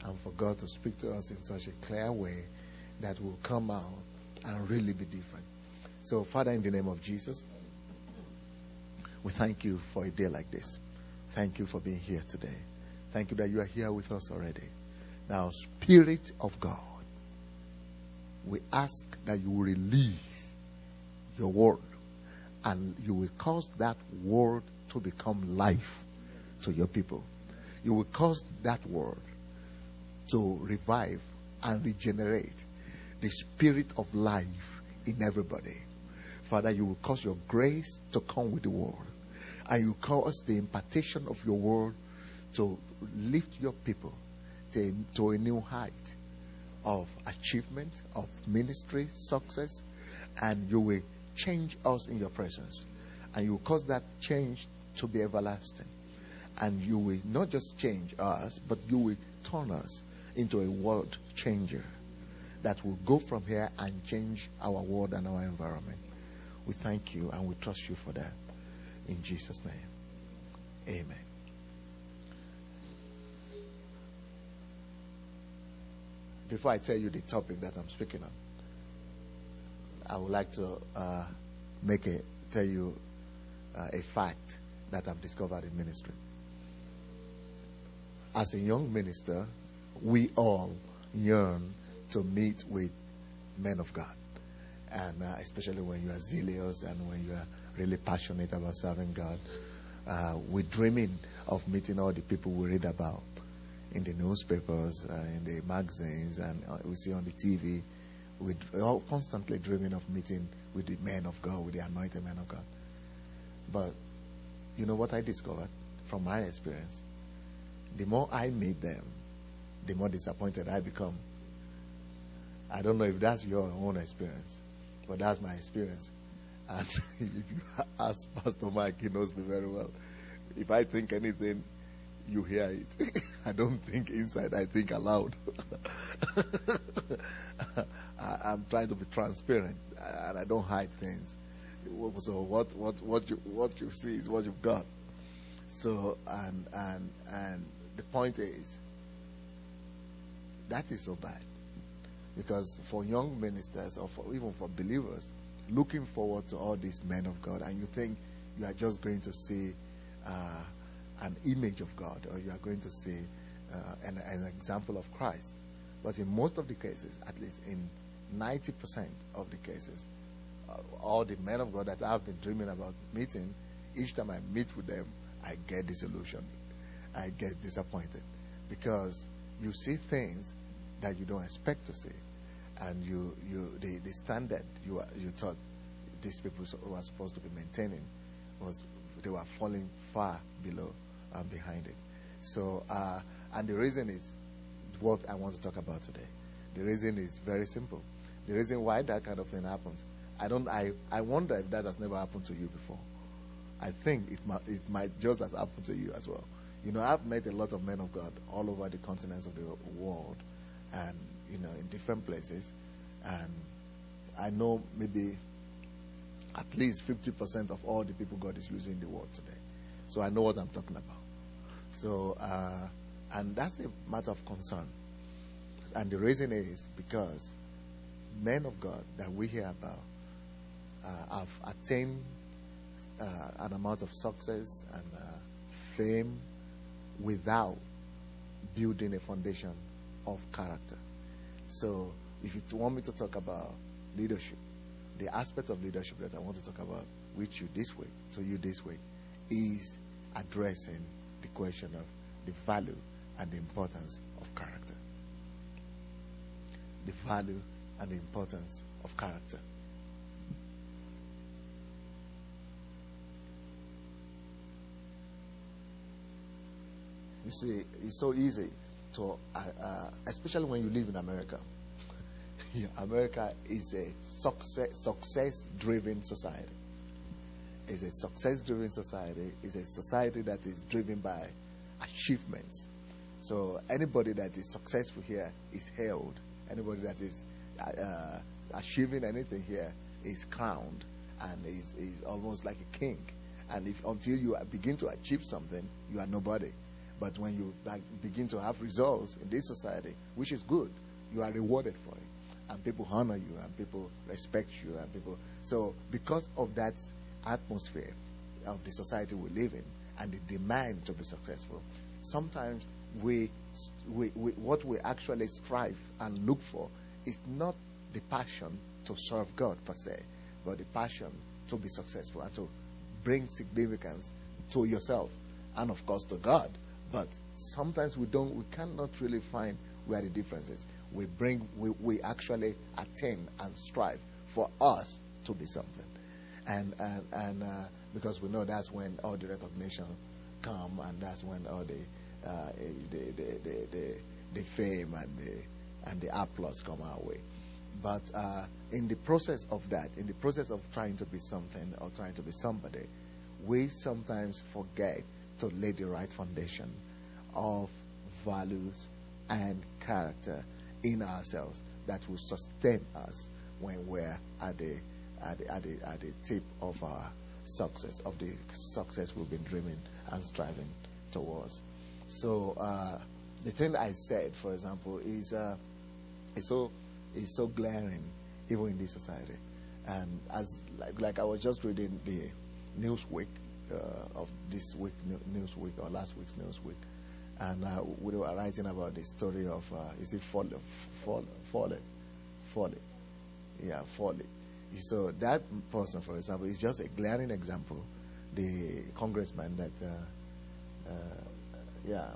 and for God to speak to us in such a clear way that will come out and really be different. So, Father, in the name of Jesus, we thank you for a day like this. Thank you for being here today. Thank you that you are here with us already. Now, Spirit of God, we ask that you will release your word and you will cause that word to become life to your people. You will cause that word to revive and regenerate the spirit of life in everybody. Father, you will cause your grace to come with the word. And you cause the impartation of your word to lift your people to a new height of achievement, of ministry, success. And you will change us in your presence. And you will cause that change to be everlasting. And you will not just change us, but you will turn us into a world changer that will go from here and change our world and our environment. We thank you and we trust you for that. In Jesus' name, amen. Before I tell you the topic that I'm speaking on, I would like to tell you a fact that I've discovered in ministry. As a young minister, we all yearn to meet with men of God. And especially when you are zealous and when you are really passionate about serving God. We're dreaming of meeting all the people we read about in the newspapers, in the magazines, and we see on the TV. We're all constantly dreaming of meeting with the men of God, with the anointed men of God. But you know what I discovered from my experience? The more I meet them, the more disappointed I become. I don't know if that's your own experience, but that's my experience. And if you ask Pastor Mike, he knows me very well. If I think anything, you hear it. I don't think inside, I think aloud. I'm trying to be transparent, and I don't hide things. So what you see is what you've got. So and the point is, that is so bad, because for young ministers or even for believers, looking forward to all these men of God, and you think you are just going to see an image of God, or you are going to see an example of Christ. But in most of the cases, at least in 90% of the cases, all the men of God that I've been dreaming about meeting, each time I meet with them, I get disillusioned. I get disappointed, because you see things that you don't expect to see. And the standard you thought these people were supposed to be maintaining they were falling far below and behind it. So and the reason is what I want to talk about today. The reason is very simple. The reason why that kind of thing happens, I wonder if that has never happened to you before. I think it might just has happened to you as well. You know, I've met a lot of men of God all over the continents of the world, and in different places, and I know maybe at least 50% of all the people God is using in the world today. So I know what I'm talking about. So and that's a matter of concern, and the reason is because men of God that we hear about have attained an amount of success and fame without building a foundation of character. So if you want me to talk about leadership, the aspect of leadership that I want to talk about with you this week, is addressing the question of the value and the importance of character. The value and the importance of character. You see, it's so easy to, especially when you live in America. Yeah, America is a success-driven society. It's a success-driven society. It's a society that is driven by achievements. So anybody that is successful here is hailed. Anybody that is achieving anything here is crowned and is almost like a king. And until you begin to achieve something, you are nobody. But when you begin to have results in this society, which is good, you are rewarded for it. And people honor you, and people respect you, and people. So because of that atmosphere of the society we live in and the demand to be successful, sometimes what we actually strive and look for is not the passion to serve God per se, but the passion to be successful and to bring significance to yourself and of course to God. But sometimes we cannot really find where the difference is. We actually attain and strive for us to be something, and because we know that's when all the recognition come, and that's when all the fame and the applause come our way. But in the process of that, in the process of trying to be something or trying to be somebody, we sometimes forget to lay the right foundation of values and character in ourselves that will sustain us when we're at the tip of our success, of the success we've been dreaming and striving towards. So the thing I said, for example, is so glaring even in this society. And as like I was just reading the Newsweek of this week Newsweek or last week's Newsweek, and we were writing about the story of is it Foley? Yeah, Foley. So that person, for example, is just a glaring example. The congressman that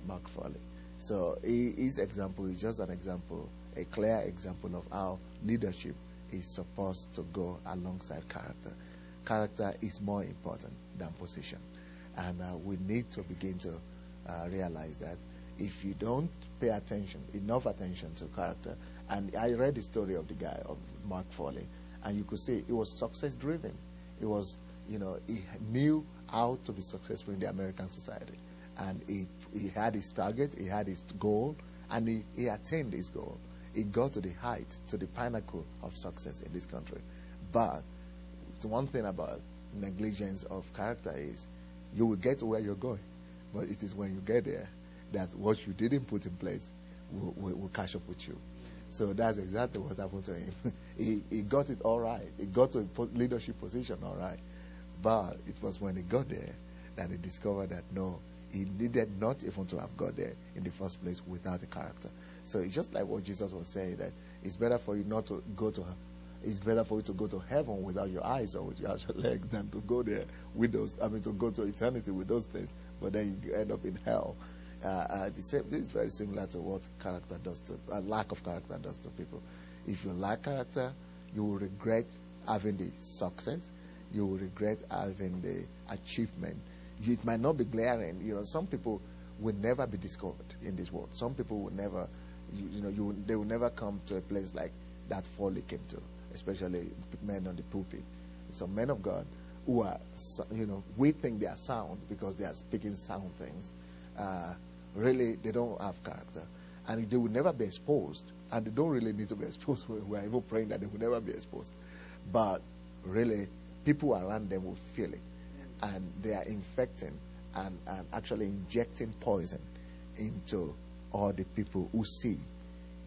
Mark Foley. So his example is just an example, a clear example of how leadership is supposed to go alongside character. Character is more important than position. And we need to begin to realize that if you don't pay enough attention to character, and I read the story of the guy, of Mark Foley, and you could see he was success driven. He was, he knew how to be successful in the American society. And he had his target, he had his goal, and he attained his goal. He got to the height, to the pinnacle of success in this country. But the one thing about negligence of character is you will get to where you're going. But it is when you get there that what you didn't put in place will catch up with you. So that's exactly what happened to him. He got it all right. He got to a leadership position all right. But it was when he got there that he discovered that no, he needed not even to have got there in the first place without a character. So it's just like what Jesus was saying, that it's better for you not to go to it's better for you to go to heaven without your eyes or with your legs than to go there with those, to go to eternity with those things, but then you end up in hell. This is very similar to what character does to, lack of character does to people. If you lack character, you will regret having the success, you will regret having the achievement. It might not be glaring. Some people will never be discovered in this world. Some people will never, they will never come to a place like that Foley came to, especially men on the pulpit. Some men of God who are, we think they are sound because they are speaking sound things. Really, they don't have character. And they will never be exposed. And they don't really need to be exposed. We are even praying that they will never be exposed. But really, people around them will feel it. And they are infecting and actually injecting poison into all the people who see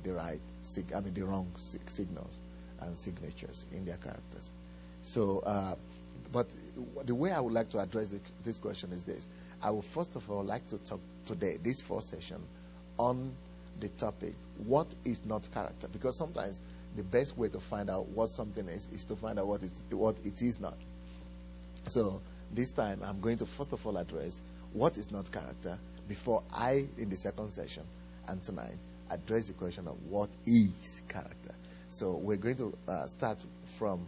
the wrong signals and signatures in their characters. So, but the way I would like to address this question is this. I would first of all like to talk today, this first session, on the topic, what is not character? Because sometimes the best way to find out what something is to find out what it is not. So this time I'm going to first of all address what is not character before I, in the second session and tonight, address the question of what is character. So we're going to start from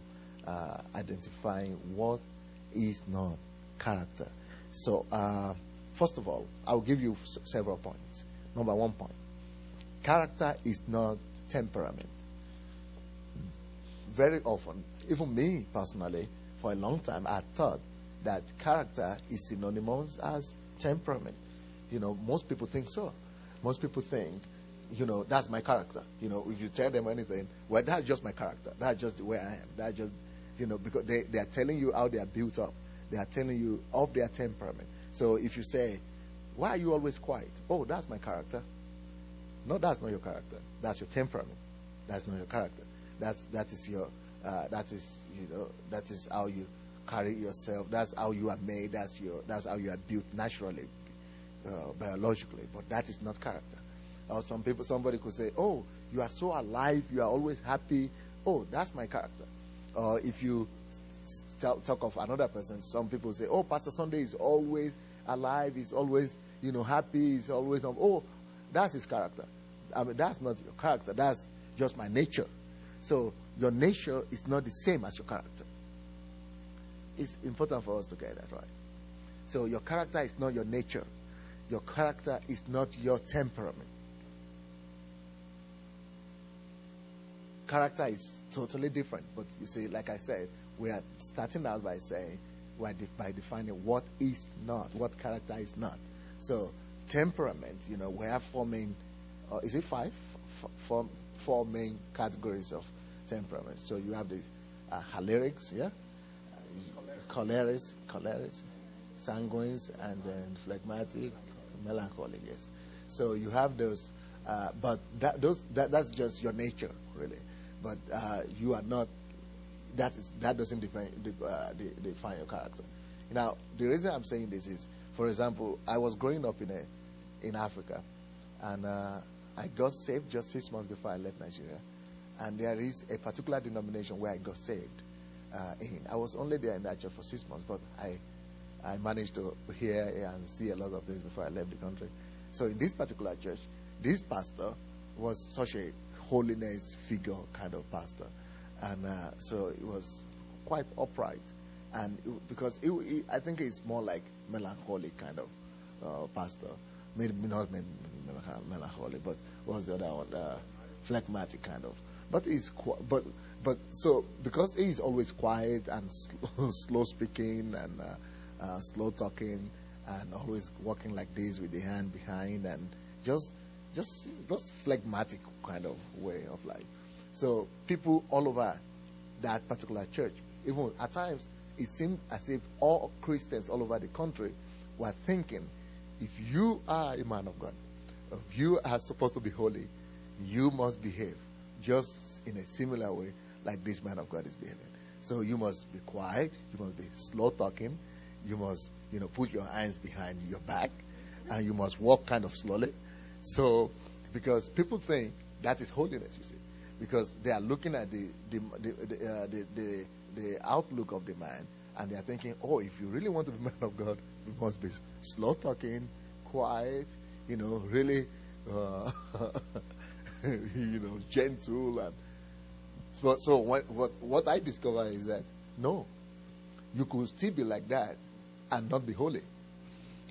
identifying what is not character. So first of all, I'll give you several points. Number 1 point, character is not temperament. Very often, even me personally, for a long time, I thought that character is synonymous as temperament. Most people think so. Most people think, that's my character. If you tell them anything, well, that's just my character. That's just the way I am. That's just, because they are telling you how they are built up. They are telling you of their temperament. So if you say, Why are you always quiet? Oh, that's my character. No, that's not your character. That's your temperament. That's not your character. That is how you carry yourself. That's how you are made. That's how you are built naturally, biologically. But that is not character. Or somebody could say, "Oh, you are so alive. You are always happy." Oh, that's my character. Or if you talk of another person, some people say, "Oh, Pastor Sandey is always alive. He's always, happy. He's always oh, that's his character." I mean, that's not your character. That's just my nature. So your nature is not the same as your character. It's important for us to get that right. So your character is not your nature. Your character is not your temperament. Character is totally different. But you see, like I said, we are starting out by saying, by defining what is not, what character is not. So temperament, we have four main, is it five? Four main categories of temperament. So you have the cholerics, cholerics, sanguines, and then phlegmatic, melancholic. Yes. So you have those, but that's just your nature, really. But you are not. That doesn't define your character. Now, the reason I'm saying this is, for example, I was growing up in Africa, and I got saved just 6 months before I left Nigeria. And there is a particular denomination where I got saved in. I was only there in that church for 6 months, but I managed to hear and see a lot of things before I left the country. So in this particular church, this pastor was such a holiness figure kind of pastor. And so it was quite upright. And because I think it's more like melancholic kind of pastor. Maybe not melancholic, but what was the other one? Phlegmatic kind of. But so because he's always quiet and slow speaking and slow talking and always walking like this with the hand behind and just phlegmatic kind of way of life. So people all over that particular church, even at times, it seemed as if all Christians all over the country were thinking, if you are a man of God, if you are supposed to be holy, you must behave just in a similar way like this man of God is behaving. So you must be quiet, you must be slow talking, you must, put your hands behind your back, and you must walk kind of slowly. So, because people think that is holiness, you see, because they are looking at the outlook of the man, and they are thinking, oh, if you really want to be man of God, you must be slow talking, quiet, really, gentle, and so what I discover is that no, you could still be like that and not be holy.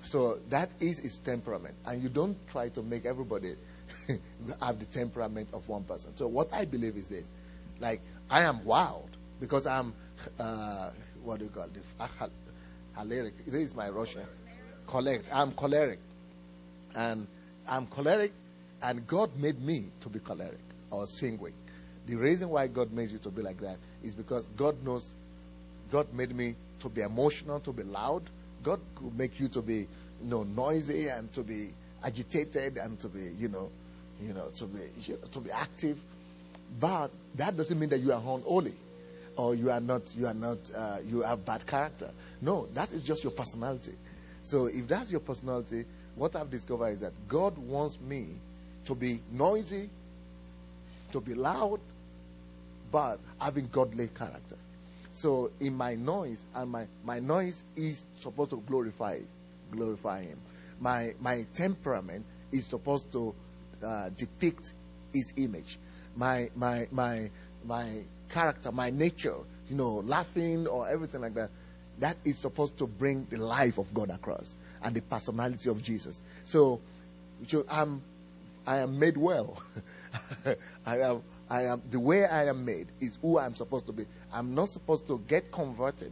So that is his temperament, and you don't try to make everybody have the temperament of one person. So what I believe is this: like I am wild because I'm what do you call it? Choleric. This is my Russian. Choleric. I'm choleric, and God made me to be choleric or sanguine. The reason why God made you to be like that is because God knows God made me to be emotional, to be loud. God could make you to be, noisy and to be agitated and to be, to be active. But that doesn't mean that you are unholy or you have bad character. No, that is just your personality. So if that's your personality, what I've discovered is that God wants me to be noisy, to be loud, but having godly character. So in my noise, and my noise is supposed to glorify him. My temperament is supposed to depict his image. My character, my nature, laughing or everything like that, that is supposed to bring the life of God across and the personality of Jesus. So I am made well. I am the way I am made is who I'm supposed to be. I'm not supposed to get converted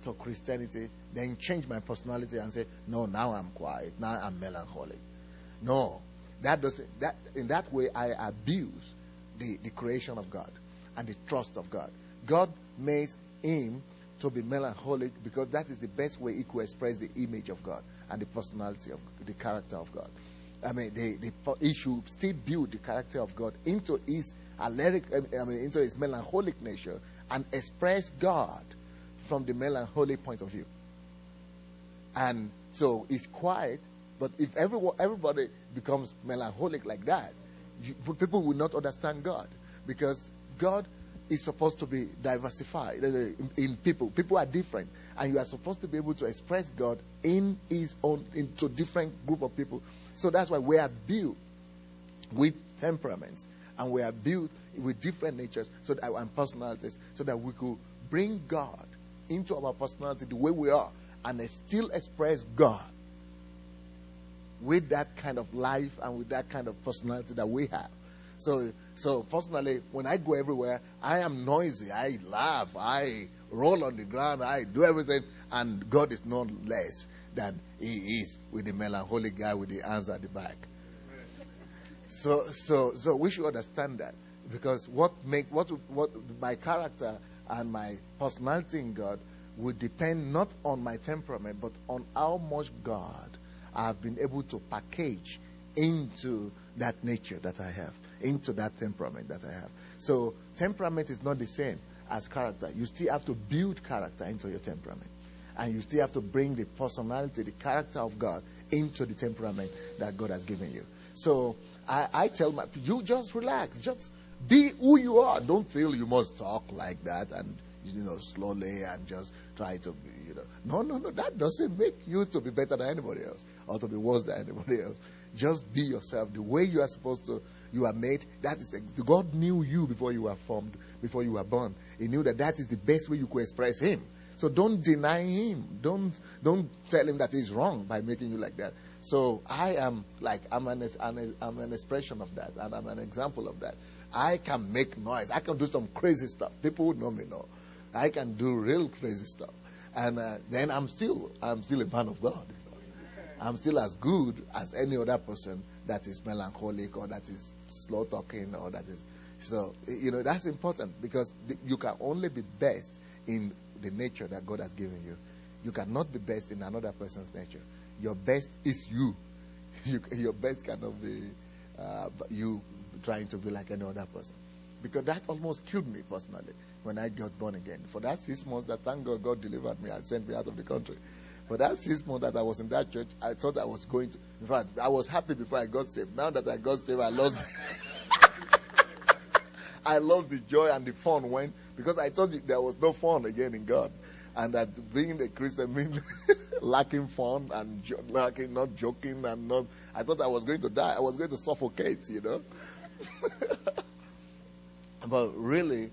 to Christianity, then change my personality and say, no, now I'm quiet, now I'm melancholic. No, in that way I abuse the creation of God and the trust of God. God made him to be melancholic because that is the best way he could express the image of God and the personality of the character of God. I mean, he should still build the character of God into his into his melancholic nature and express God from the melancholic point of view. And so it's quiet, but if everybody becomes melancholic like that, people will not understand God, because God is supposed to be diversified in people. People are different, and you are supposed to be able to express God in his own, into different group of people. So that's why we are built with temperaments, and we are built with different natures and personalities, so that we could bring God into our personality the way we are, and still express God with that kind of life and with that kind of personality that we have. So personally, when I go everywhere, I am noisy. I laugh. I roll on the ground. I do everything. And God is no less than he is with the melancholic guy with the hands at the back. So we should understand that, because what my character and my personality in God will depend not on my temperament, but on how much God I have been able to package into that nature that I have, into that temperament that I have. So temperament is not the same as character. You still have to build character into your temperament, and you still have to bring the personality, the character of God into the temperament that God has given you. So I tell you, just relax, just be who you are. Don't feel you must talk like that and slowly and just try to no, that doesn't make you to be better than anybody else or to be worse than anybody else. Just be yourself the way you are supposed to. You are made. That is, God knew you before you were formed, before you were born. He knew that is the best way you could express him. So don't deny him. Don't tell him that he's wrong by making you like that. So I'm an expression of that, and I'm an example of that. I can make noise. I can do some crazy stuff. People who know me know. I can do real crazy stuff. And then I'm still a man of God. I'm still as good as any other person that is melancholic or that is slow talking or that is. So, that's important, because you can only be best in the nature that God has given you. You cannot be best in another person's nature. Your best is you. Your best cannot be you trying to be like any other person. Because that almost killed me personally when I got born again. For that 6 months that, thank God delivered me and sent me out of the country. For that 6 months that I was in that church, I thought I was going to. In fact, I was happy before I got saved. Now that I got saved, I lost. I lost the joy and the fun because I thought there was no fun again in God, and that being a Christian means lacking fun and lacking, not joking, and not. I thought I was going to die. I was going to suffocate, But really,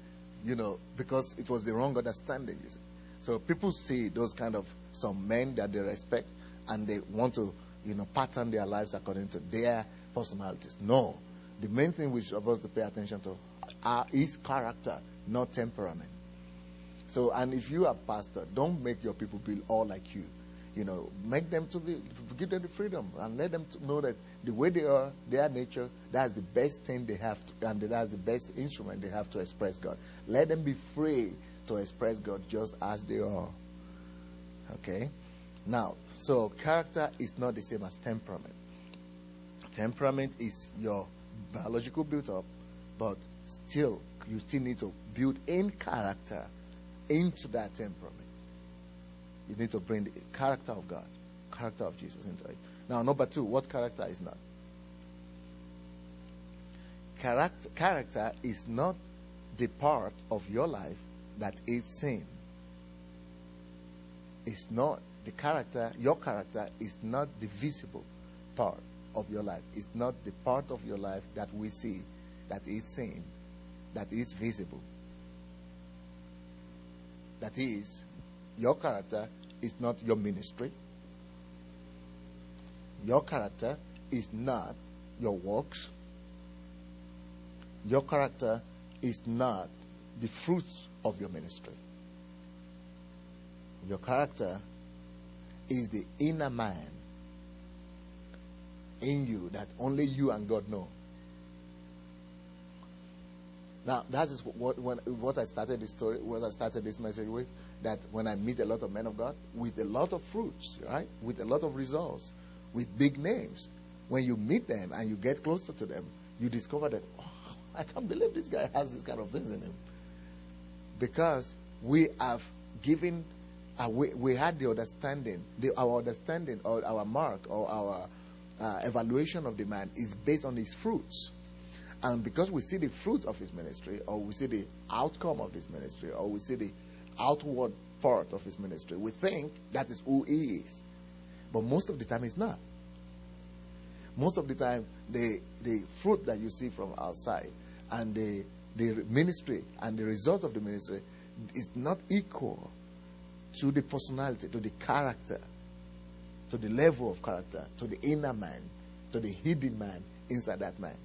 because it was the wrong understanding. You see. So people see those kind of some men that they respect, and they want to, pattern their lives according to their personalities. No, the main thing we're supposed to pay attention to is character, not temperament. So, and if you are pastor, don't make your people be all like you. Make them give them the freedom and let them know that the way they are, their nature, that's the best thing they have to, and that's the best instrument they have to express God. Let them be free to express God just as they are. Okay? Now, so character is not the same as temperament. Temperament is your biological build-up, but you still need to build in character into that temperament. You need to bring the character of God, character of Jesus into it. Now, number 2, what character is not? Character is not the part of your life that is sin. It's not the character. Your character is not the visible part of your life. It's not the part of your life that we see, that is sin, that is visible. That is, your character is not your ministry. Your character is not your works. Your character is not the fruits of your ministry. Your character is the inner man in you that only you and God know. Now, that is what I started this story, what I started this message with, that when I meet a lot of men of God, with a lot of fruits, right? With a lot of results, with big names, when you meet them and you get closer to them, you discover that, oh, I can't believe this guy has this kind of things in him. Because we have given, we had the understanding, our understanding or our mark or our evaluation of the man is based on his fruits. And because we see the fruits of his ministry, or we see the outcome of his ministry, or we see the outward part of his ministry, we think that is who he is. But most of the time it's not. Most of the time, the fruit that you see from outside and the ministry and the result of the ministry is not equal to the personality, to the character, to the level of character, to the inner man, to the hidden man inside that man.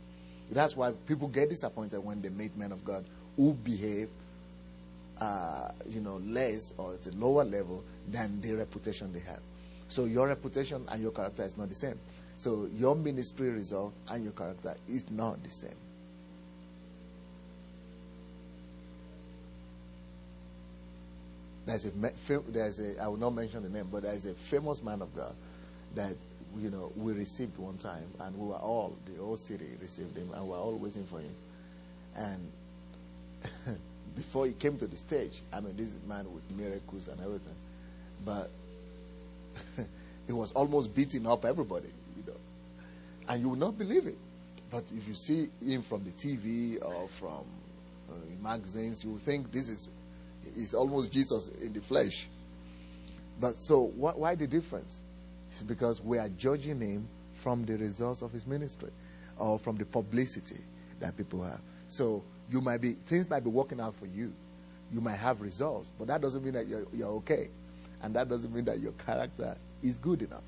That's why people get disappointed when they meet men of God who behave, less or at a lower level than the reputation they have. So your reputation and your character is not the same. So your ministry result and your character is not the same. I will not mention the name, but there is a famous man of God that we received one time, and we were all, the whole city received him, and we were all waiting for him. And before he came to the stage, this man with miracles and everything, but he was almost beating up everybody, and you will not believe it. But if you see him from the TV or from magazines, you will think this is almost Jesus in the flesh. But so why the difference? It's because we are judging him from the results of his ministry or from the publicity that people have. So things might be working out for you. You might have results, but that doesn't mean that you're okay. And that doesn't mean that your character is good enough.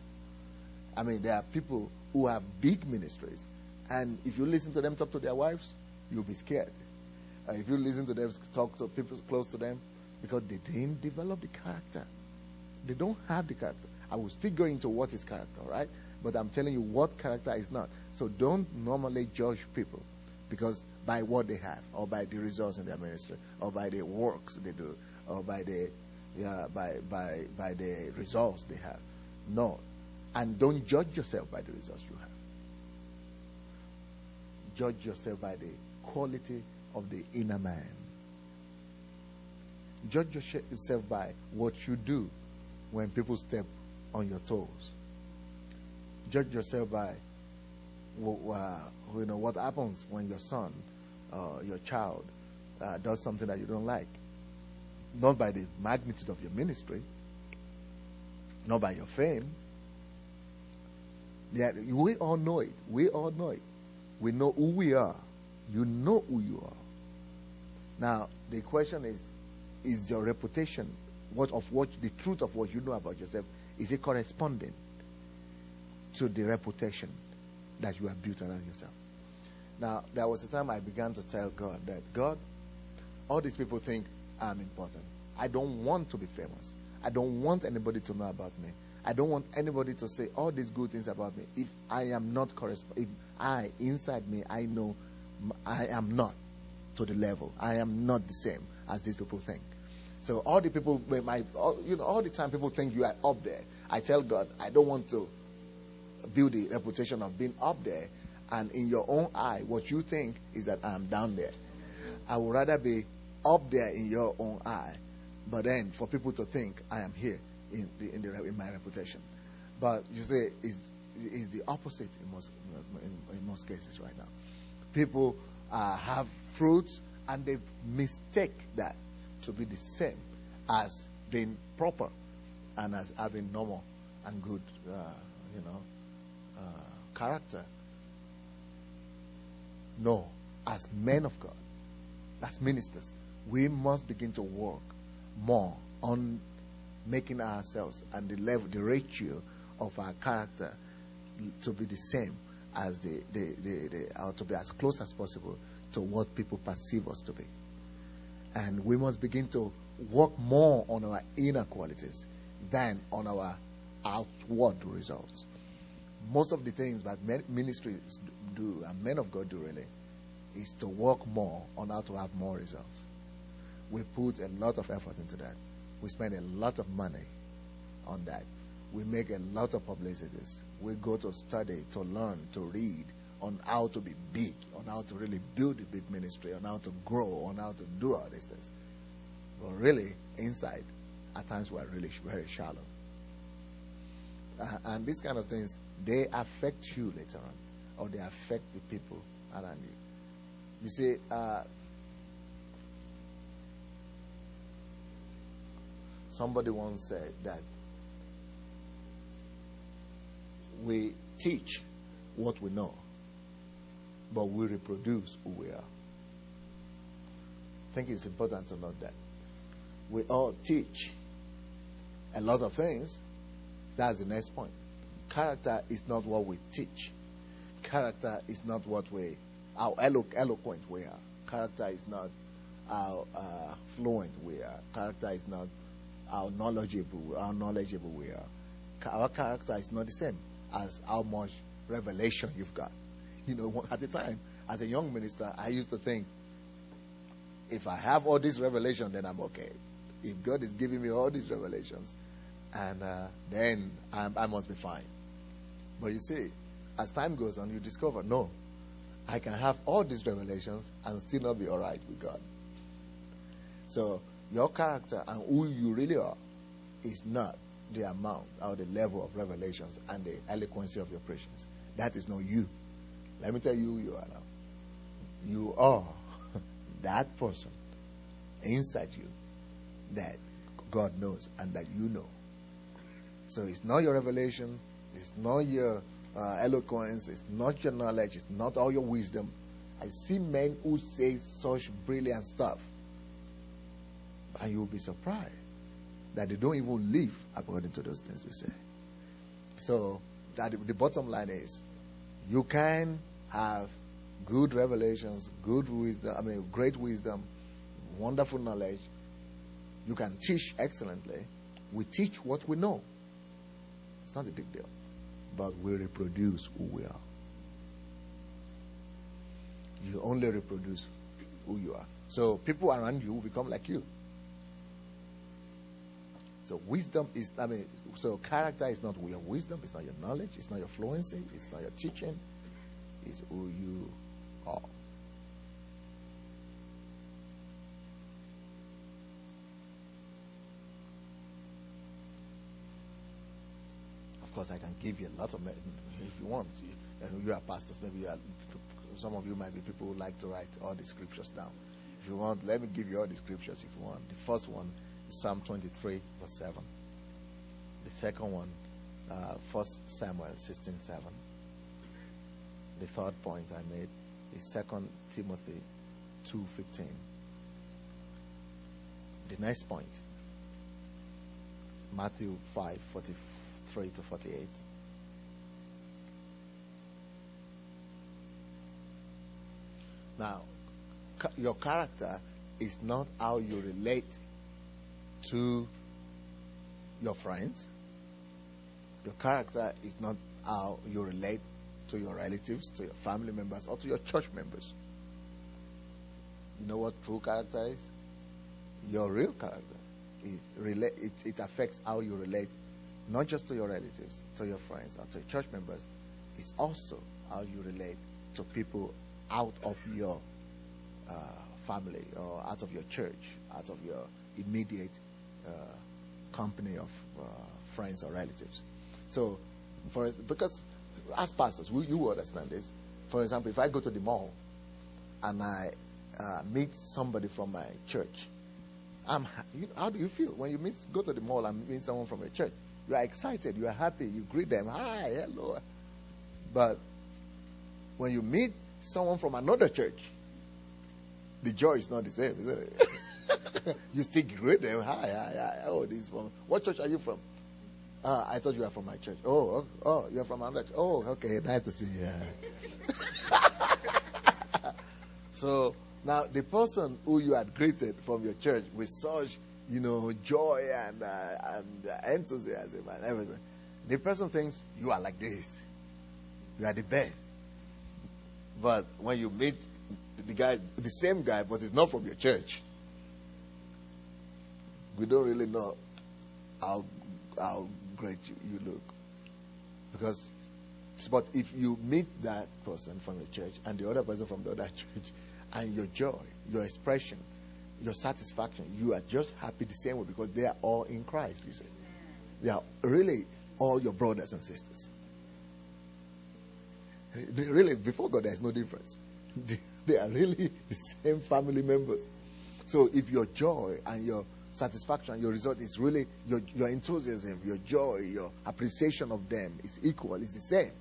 There are people who have big ministries, and if you listen to them talk to their wives, you'll be scared. If you listen to them talk to people close to them, because they didn't develop the character. They don't have the character. I will still go into what is character, right? But I'm telling you what character is not. So don't normally judge people because by what they have, or by the results in their ministry, or by the works they do, or by the results they have. No. And don't judge yourself by the results you have. Judge yourself by the quality of the inner man. Judge yourself by what you do when people step on your toes. Judge yourself by what happens when your son or your child does something that you don't like. Not by the magnitude of your ministry, not by your fame. Yeah, we all know it. We all know it. We know who we are. You know who you are. Now, the question is your reputation, the truth of what you know about yourself, is it corresponding to the reputation that you have built around yourself? Now, there was a time I began to tell God that, God, all these people think I'm important. I don't want to be famous. I don't want anybody to know about me. I don't want anybody to say all these good things about me. If I am not inside me, I know I am not to the level. I am not the same as these people think. So all the people, all the time people think you are up there. I tell God, I don't want to build the reputation of being up there, and in your own eye, what you think is that I am down there. I would rather be up there in your own eye, but then for people to think I am here in my reputation. But you say it's the opposite in most cases right now. People have fruits, and they mistake that to be the same as being proper and as having normal and good, character. No, as men of God, as ministers, we must begin to work more on making ourselves and the ratio of our character to be the same as or to be as close as possible to what people perceive us to be. And we must begin to work more on our inner qualities than on our outward results. Most of the things that ministries do and men of God do really is to work more on how to have more results. We put a lot of effort into that. We spend a lot of money on that. We make a lot of publicities. We go to study, to learn, to read on how to be big, on how to really build a big ministry, on how to grow, on how to do all these things. But really, inside, at times we're really very shallow. And these kind of things, they affect you later on, or they affect the people around you. You see, somebody once said that we teach what we know, but we reproduce who we are. I think it's important to note that. We all teach a lot of things. That's the next point. Character is not what we teach. Character is not how eloquent we are. Character is not how fluent we are. Character is not how knowledgeable we are. Our character is not the same as how much revelation you've got. You know, at the time, as a young minister, I used to think, if I have all this revelation, then I'm okay. If God is giving me all these revelations, and then I must be fine. But you see, as time goes on, you discover, no, I can have all these revelations and still not be all right with God. So your character and who you really are is not the amount or the level of revelations and the eloquency of your preachings. That is not you. Let me tell you who you are now. You are that person inside you that God knows and that you know. So it's not your revelation, it's not your eloquence, it's not your knowledge, it's not all your wisdom. I see men who say such brilliant stuff, and you'll be surprised that they don't even live according to those things they say. So that the bottom line is, you can have good revelations, good wisdom, great wisdom, wonderful knowledge. You can teach excellently. We teach what we know. It's not a big deal. But we reproduce who we are. You only reproduce who you are. So people around you will become like you. So wisdom is, so character is not your wisdom, it's not your knowledge, it's not your fluency, it's not your teaching, it's who you are. Of course, I can give you a lot of, if you want. You are pastors, maybe some of you might be people who like to write all the scriptures down. If you want, let me give you all the scriptures if you want. The first one is Psalm 23, verse 7. The second one, 1 Samuel 16:7. The third point I made is 2 Timothy 2:15. The next point, Matthew 5:43 to 48. Now, your character is not how you relate to your friends. Your character is not how you relate to your relatives, to your family members, or to your church members. You know what true character is? Your real character it affects how you relate, not just to your relatives, to your friends, or to your church members. It's also how you relate to people out of your family, or out of your church, out of your immediate company of friends or relatives. So, because as pastors, you understand this. For example, if I go to the mall and I meet somebody from my church, how do you feel when you go to the mall and meet someone from your church? You are excited, you are happy, you greet them, hi, hello. But when you meet someone from another church, the joy is not the same, isn't it? You still greet them, hi. Oh, this is from, what church are you from? I thought you were from my church. Oh, you're from another church. Oh, okay, nice to see you. So now the person who you had greeted from your church with such, joy and enthusiasm and everything, the person thinks you are like this. You are the best. But when you meet the same guy, but it's not from your church. We don't really know how great you look. But if you meet that person from your church and the other person from the other church, and your joy, your expression, your satisfaction, you are just happy the same way because they are all in Christ, you see. They are really all your brothers and sisters. Really, before God, there is no difference. They are really the same family members. So if your joy and your satisfaction, your result is really your enthusiasm, your joy, your appreciation of them is equal, it's the same,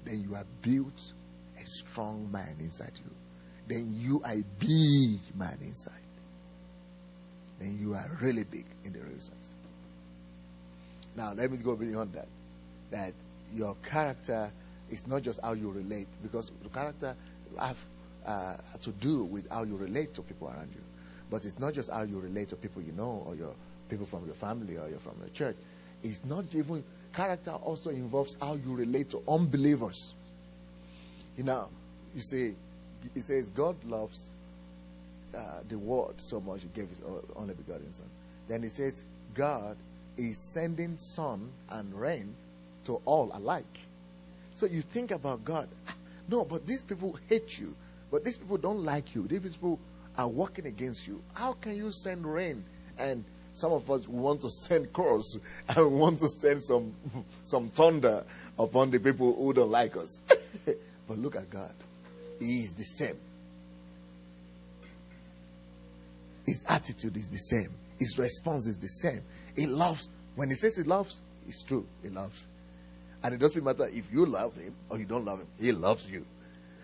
then you have built a strong man inside you. Then you are a big man inside. Then you are really big in the real sense. Now, let me go beyond that. That your character is not just how you relate, because the character have to do with how you relate to people around you. But it's not just how you relate to people you know, or your people from your family, or you're from your church. It's not even, character also involves how you relate to unbelievers. You know, you see, it says God loves the world so much he gave his only begotten son. Then it says God is sending sun and rain to all alike. So you think about God. No, but these people hate you. But these people don't like you. These people are working against you. How can you send rain? And some of us want to send curse and want to send some thunder upon the people who don't like us. But look at God. He is the same. His attitude is the same. His response is the same. He loves. When he says he loves, it's true. He loves. And it doesn't matter if you love him or you don't love him. He loves you.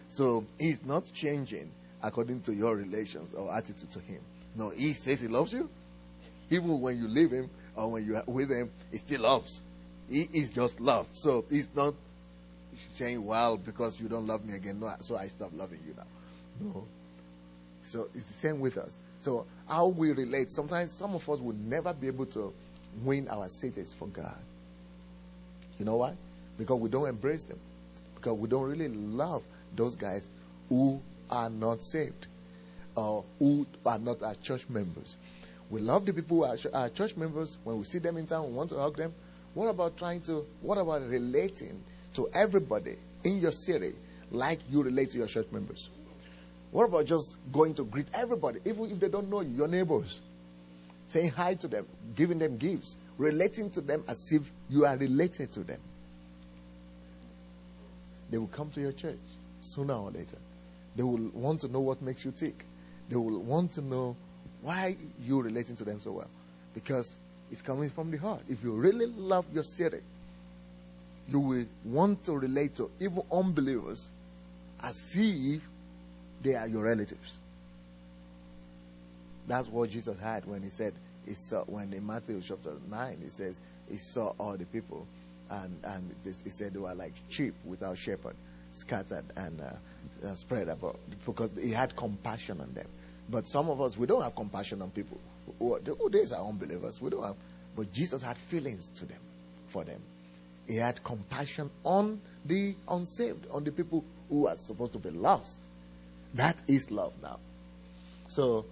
So he's not changing according to your relations or attitude to him. No, he says he loves you. Even when you leave him or when you are with him, he still loves. He is just love. So he's not saying, well, because you don't love me again, no, so I stop loving you now. No. So it's the same with us. So how we relate, sometimes some of us will never be able to win our cities for God. You know why? Because we don't embrace them. Because we don't really love those guys who are not saved or who are not our church members. We love the people who are our church members. When we see them in town, we want to hug them. What about relating to everybody in your city like you relate to your church members? What about just going to greet everybody, even if they don't know you, your neighbors? Saying hi to them, giving them gifts, relating to them as if you are related to them. They will come to your church sooner or later. They will want to know what makes you tick. They will want to know why you're relating to them so well. Because it's coming from the heart. If you really love your city, you will want to relate to even unbelievers as if they are your relatives. That's what Jesus had when he said, he saw, when in Matthew chapter 9, he says, he saw all the people, and he said they were like sheep without shepherd, scattered and spread about, because he had compassion on them. But some of us, we don't have compassion on people who are unbelievers. We don't have, but Jesus had feelings to them, for them. He had compassion on the unsaved, on the people who are supposed to be lost. That is love now. So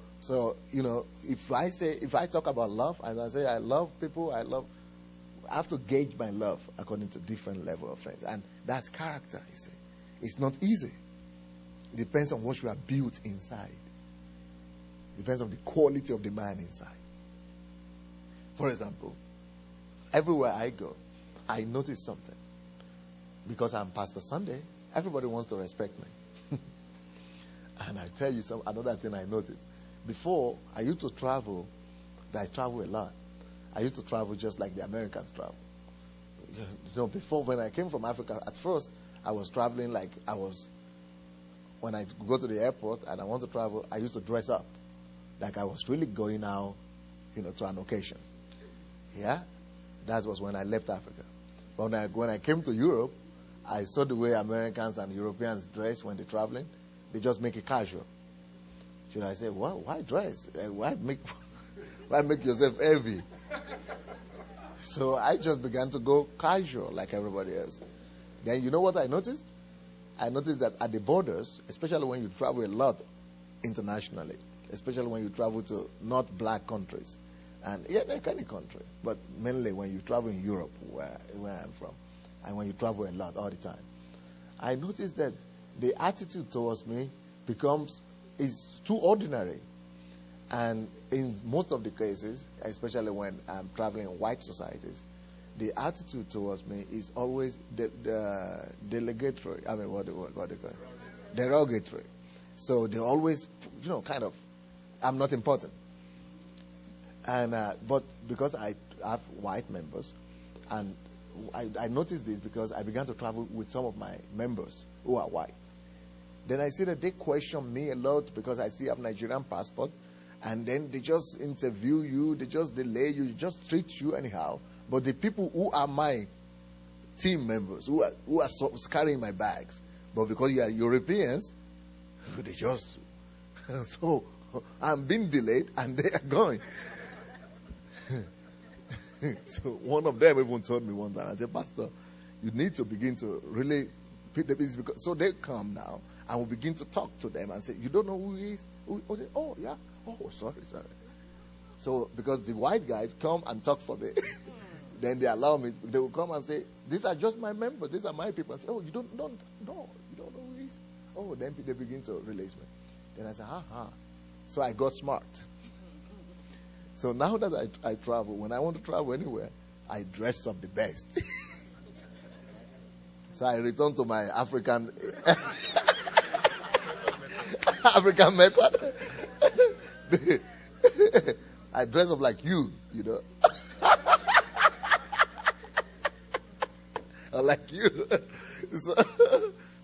you know, if I talk about love, and I say I love people, I have to gauge my love according to different level of things, and that's character. You see, it's not easy. It depends on what you are built inside. It depends on the quality of the man inside. For example, everywhere I go, I notice something. Because I'm Pastor Sandey, everybody wants to respect me. And I tell you another thing I noticed. Before, I used to travel, but I travel a lot. I used to travel just like the Americans travel. You know, before, when I came from Africa, at first, I was traveling like when I go to the airport and I want to travel, I used to dress up. Like I was really going out, you know, to an occasion. Yeah? That was when I left Africa. But when I came to Europe, I saw the way Americans and Europeans dress when they're traveling. They just make it casual. Should I say, well, why dress? Why make yourself heavy? So I just began to go casual like everybody else. Then you know what I noticed? I noticed that at the borders, especially when you travel a lot internationally, especially when you travel to not black countries. And yeah, like any country, but mainly when you travel in Europe, where I'm from, and when you travel a lot all the time, I noticed that the attitude towards me is too ordinary. And in most of the cases, especially when I'm traveling in white societies, the attitude towards me is always the delegatory. I mean, what they call it? Derogatory. So they always, kind of, I'm not important. And but because I have white members, and I noticed this because I began to travel with some of my members who are white. Then I see that they question me a lot because I see I have Nigerian passport. And then they just interview you, they just delay you, just treat you anyhow. But the people who are my team members, who are carrying my bags, but because you are Europeans, they just... So I'm being delayed and they are going. So one of them even told me one time, I said, Pastor, you need to begin to really pick the business. So they come now and we begin to talk to them and say, you don't know who he is? Oh, yeah. Oh, sorry. So, because the white guys come and talk for me, then they allow me. They will come and say, "These are just my members. These are my people." I say, "Oh, you don't know who he is." Oh, then they begin to release me. Then I say, So I got smart. So now that I travel, when I want to travel anywhere, I dress up the best. So I return to my African method. I dress up like you, or like you.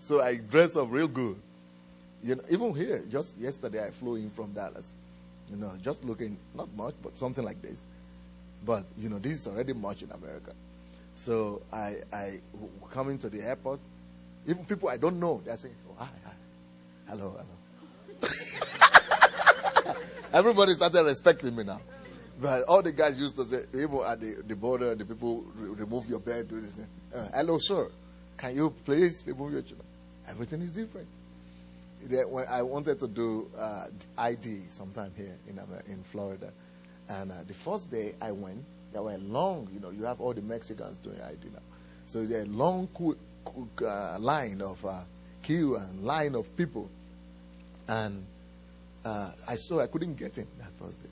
So I dress up real good. Even here, just yesterday I flew in from Dallas. Just looking, not much, but something like this. But, this is already much in America. So I come into the airport. Even people I don't know, they say, "Oh, hi. Hello. Everybody started respecting me now. But all the guys used to say, even at the border, the people remove your bed, do this. Hello, sir. Can you please remove your children? Everything is different. When I wanted to do ID sometime here in Florida, and the first day I went, there were long, you have all the Mexicans doing ID now. So there was a long line of queue and line of people. And I couldn't get in that first day.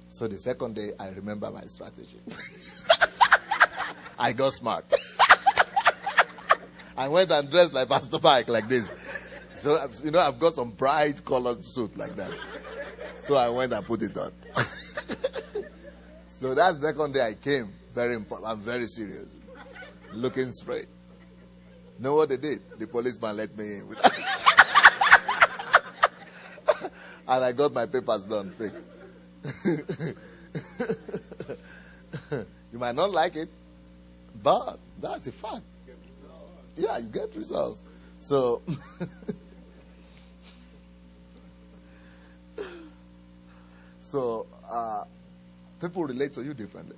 So the second day, I remember my strategy. I got smart. I went and dressed like Pastor Mike like this. So, I've got some bright colored suit like that. So I went and put it on. So that second day I came, very important. I'm very serious. Looking straight. Know what they did? The policeman let me in. And I got my papers done, fixed. You might not like it, but that's a fact. Yeah, you get results. So, people relate to you differently.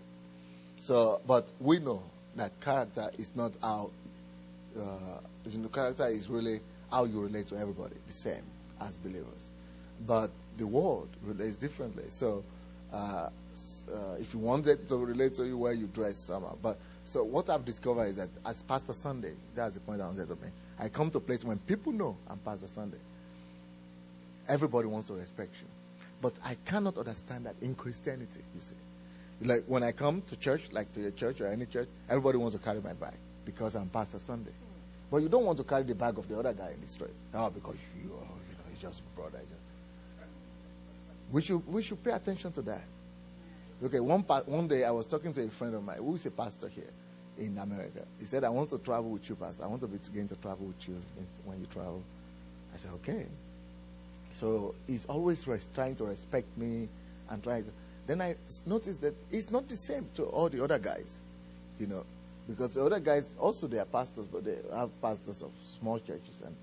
So, but we know that character is not how, character is really how you relate to everybody, the same as believers. But the world relates differently. So, if you wanted to relate to you, where you dress somehow. But so what I've discovered is that as Pastor Sandey, that's the point I wanted to make. I come to a place when people know I'm Pastor Sandey. Everybody wants to respect you. But I cannot understand that in Christianity, you see. Like when I come to church, like to your church or any church, everybody wants to carry my bag because I'm Pastor Sandey. But you don't want to carry the bag of the other guy in the street. Oh, because he's just brother. We should pay attention to that. Okay, one day I was talking to a friend of mine who is a pastor here in America. He said, "I want to travel with you, Pastor. I want to begin to travel with you when you travel." I said, "Okay." So he's always trying to respect me and trying to. Then I noticed that it's not the same to all the other guys, because the other guys also they are pastors, but they have pastors of small churches. And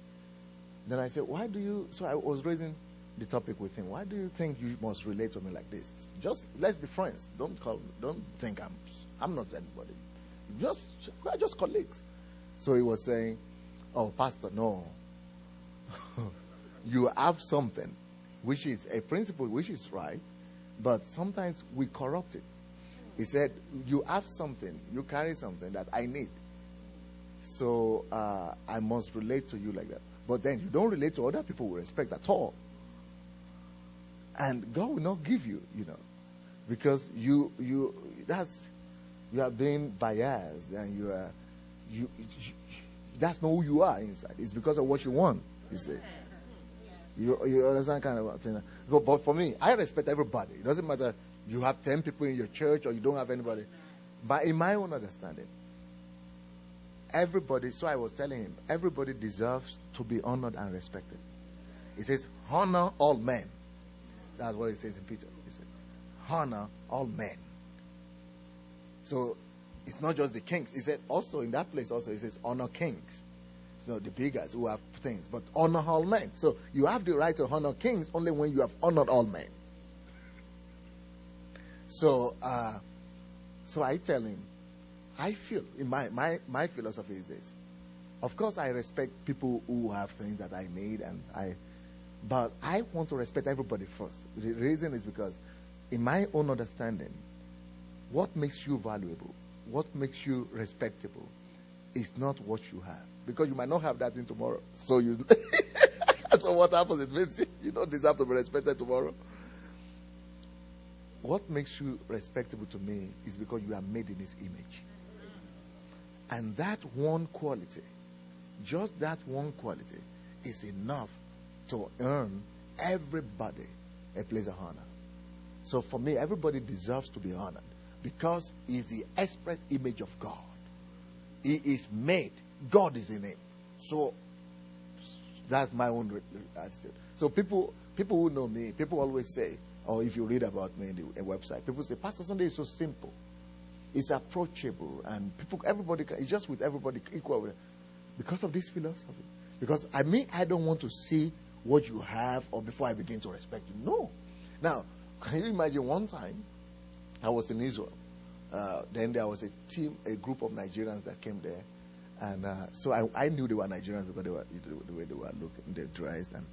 then I said, "Why do you?" So I was raising the topic with him. Why do you think you must relate to me like this? Just let's be friends. Don't think I'm not anybody. We're just colleagues. So he was saying, "Oh, Pastor, no. You have something which is a principle which is right, but sometimes we corrupt it. He said, you have something, you carry something that I need. So I must relate to you like that. But then you don't relate to other people with respect at all. And God will not give you, because you are being biased, and that's not who you are inside. It's because of what you want, you see. You understand kind of thing. But for me, I respect everybody. It doesn't matter you have 10 people in your church or you don't have anybody. But in my own understanding, everybody, so I was telling him, everybody deserves to be honored and respected. He says, honor all men. That's what it says in Peter. He said, honor all men. So it's not just the kings. He said also in that place also, he says, honor kings. So the big guys who have things, but honor all men. So you have the right to honor kings only when you have honored all men. So I tell him, I feel, in my philosophy is this. Of course, I respect people who have things that I need, but I want to respect everybody first. The reason is because, in my own understanding, what makes you valuable, what makes you respectable, is not what you have. Because you might not have that in tomorrow. So so what happens? It means you don't deserve to be respected tomorrow. What makes you respectable to me is because you are made in His image. And that one quality, just that one quality, is enough to earn everybody a place of honor. So for me, everybody deserves to be honored because he is the express image of God. He is made. God is in him. So that's my own attitude. So people who know me, people always say, or if you read about me in the website, people say, Pastor Sandei is so simple. It's approachable, and everybody, it's just with everybody equal. Because of this philosophy. Because I don't want to see what you have or before I begin to respect you. No. Now, can you imagine one time I was in Israel. Then there was a group of Nigerians that came there. And so I knew they were Nigerians because the way they were looking, they dressed. And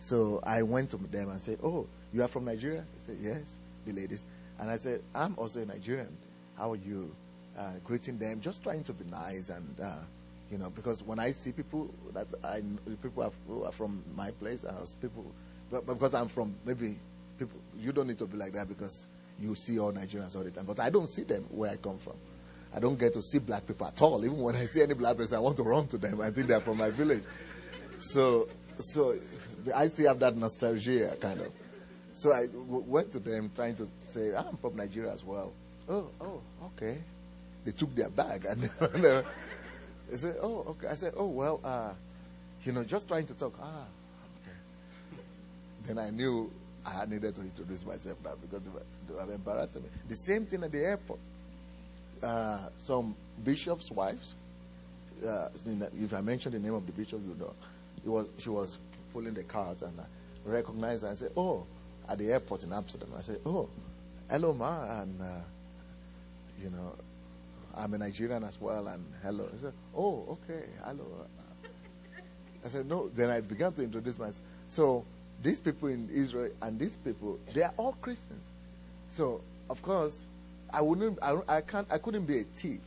so I went to them and said, oh, you are from Nigeria? They said, yes, the ladies. And I said, I'm also a Nigerian. How are you? Greeting them, just trying to be nice. And, because when I see people who are from my place, but because I'm from, maybe people, you don't need to be like that because you see all Nigerians all the time. But I don't see them where I come from. I don't get to see black people at all. Even when I see any black person, I want to run to them. I think they're from my village. So I still have that nostalgia, kind of. So I went to them trying to say, I'm from Nigeria as well. Oh, okay. They took their bag and they said, oh, okay. I said, oh, well, just trying to talk. Okay. Then I knew I needed to introduce myself now because they were embarrassing me. The same thing at the airport. Some bishops' wives, if I mention the name of the bishop, she was pulling the cards, and I recognized her. I said, oh, at the airport in Amsterdam. I said, oh, hello, ma, and, I'm a Nigerian as well, and hello. I said, oh, okay, hello. I said, no. Then I began to introduce myself. So these people in Israel and these people, they are all Christians. So, of course, I couldn't be a thief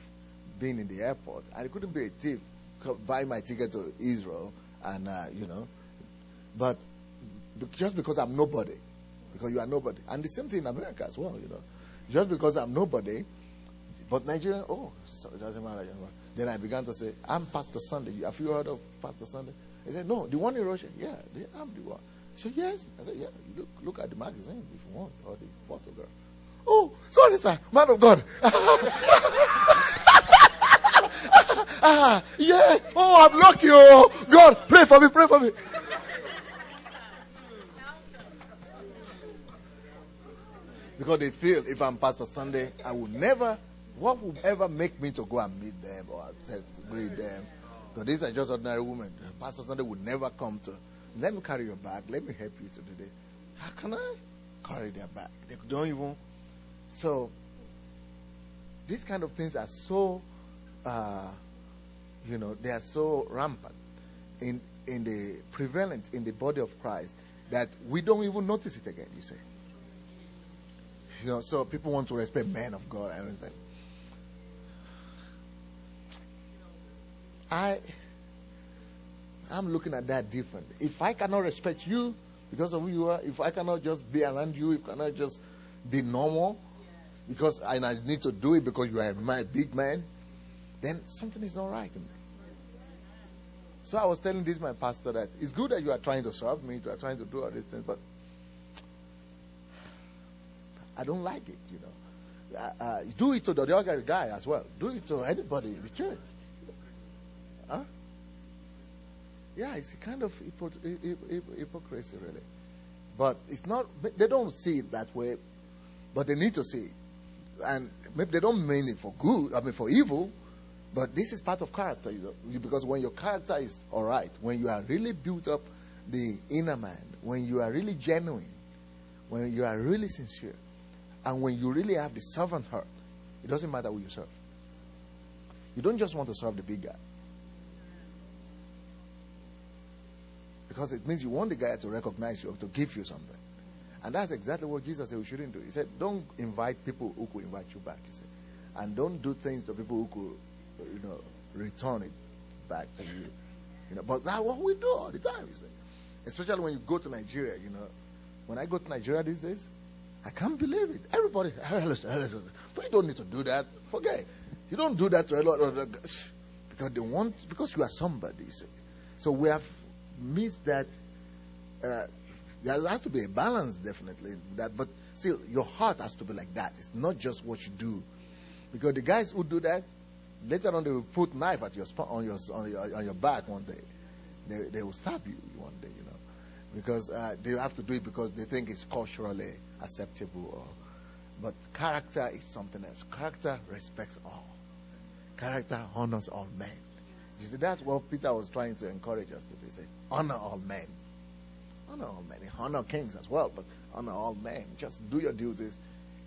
being in the airport. I couldn't be a thief buying my ticket to Israel and, but just because I'm nobody, because you are nobody. And the same thing in America as well, Just because I'm nobody, but Nigeria, so it doesn't matter. Then I began to say, I'm Pastor Sandei. Have you heard of Pastor Sandei? He said, no, the one in Russia. Yeah, I'm the one. So yes. I said, yeah, look at the magazine if you want, or the photograph. Oh, sorry, sir. Man of God. Yeah. Oh, I'm lucky. Oh, God, pray for me. Pray for me. Because they feel if I'm Pastor Sandei, what would ever make me to go and meet them or greet them? Because these are just ordinary women. Pastor Sandei would never come to, let me carry your bag. Let me help you to do this. How can I carry their bag? They don't even. So, these kind of things are so, they are so rampant in the prevalent in the body of Christ that we don't even notice it again, you see. So people want to respect men of God and everything. I'm looking at that differently. If I cannot respect you because of who you are, if I cannot just be around you, if I cannot just be normal, because I need to do it because you are my big man, then something is not right in me. So I was telling my pastor that it's good that you are trying to serve me, you are trying to do all these things, but I don't like it, do it to the other guy as well. Do it to anybody in the church. Huh? Yeah, it's a kind of hypocrisy, really. But it's not, they don't see it that way, but they need to see it. And maybe they don't mean it for good, for evil, but this is part of character, because when your character is all right, when you are really built up the inner man, when you are really genuine, when you are really sincere, and when you really have the servant heart, it doesn't matter who you serve. You don't just want to serve the big guy. Because it means you want the guy to recognize you or to give you something. And that's exactly what Jesus said we shouldn't do. He said, don't invite people who could invite you back, he said. And don't do things to people who could, return it back to you. But that's what we do all the time, he said. Especially when you go to Nigeria, When I go to Nigeria these days, I can't believe it. Everybody, listen, but you don't need to do that. Forget it. You don't do that to a lot of because you are somebody, he said. So we have missed that. There has to be a balance, definitely, that, but still, your heart has to be like that. It's not just what you do, because the guys who do that, later on they will put knife at on your back one day. They will stab you one day, because they have to do it because they think it's culturally acceptable. But character is something else. Character respects all. Character honors all men. You see, that's what Peter was trying to encourage us to do. He said, honor all men. Honor all men. He honor kings as well, but honor all men. Just do your duties.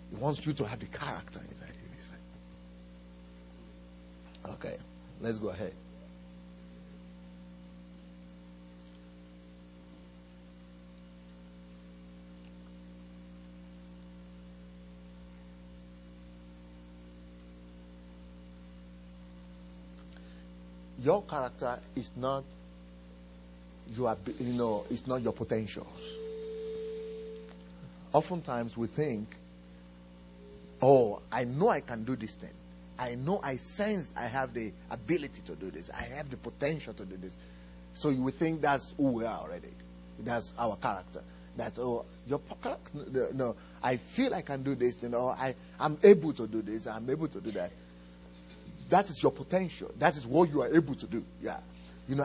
He wants you to have the character inside you, he said. Okay, let's go ahead. Your character is not it's not your potentials. Oftentimes we think, I know I can do this thing. I sense I have the ability to do this. I have the potential to do this. So you would think that's who we are already. That's our character. That, your character, no, I feel I can do this thing, or I'm able to do this, I'm able to do that. That is your potential. That is what you are able to do. Yeah.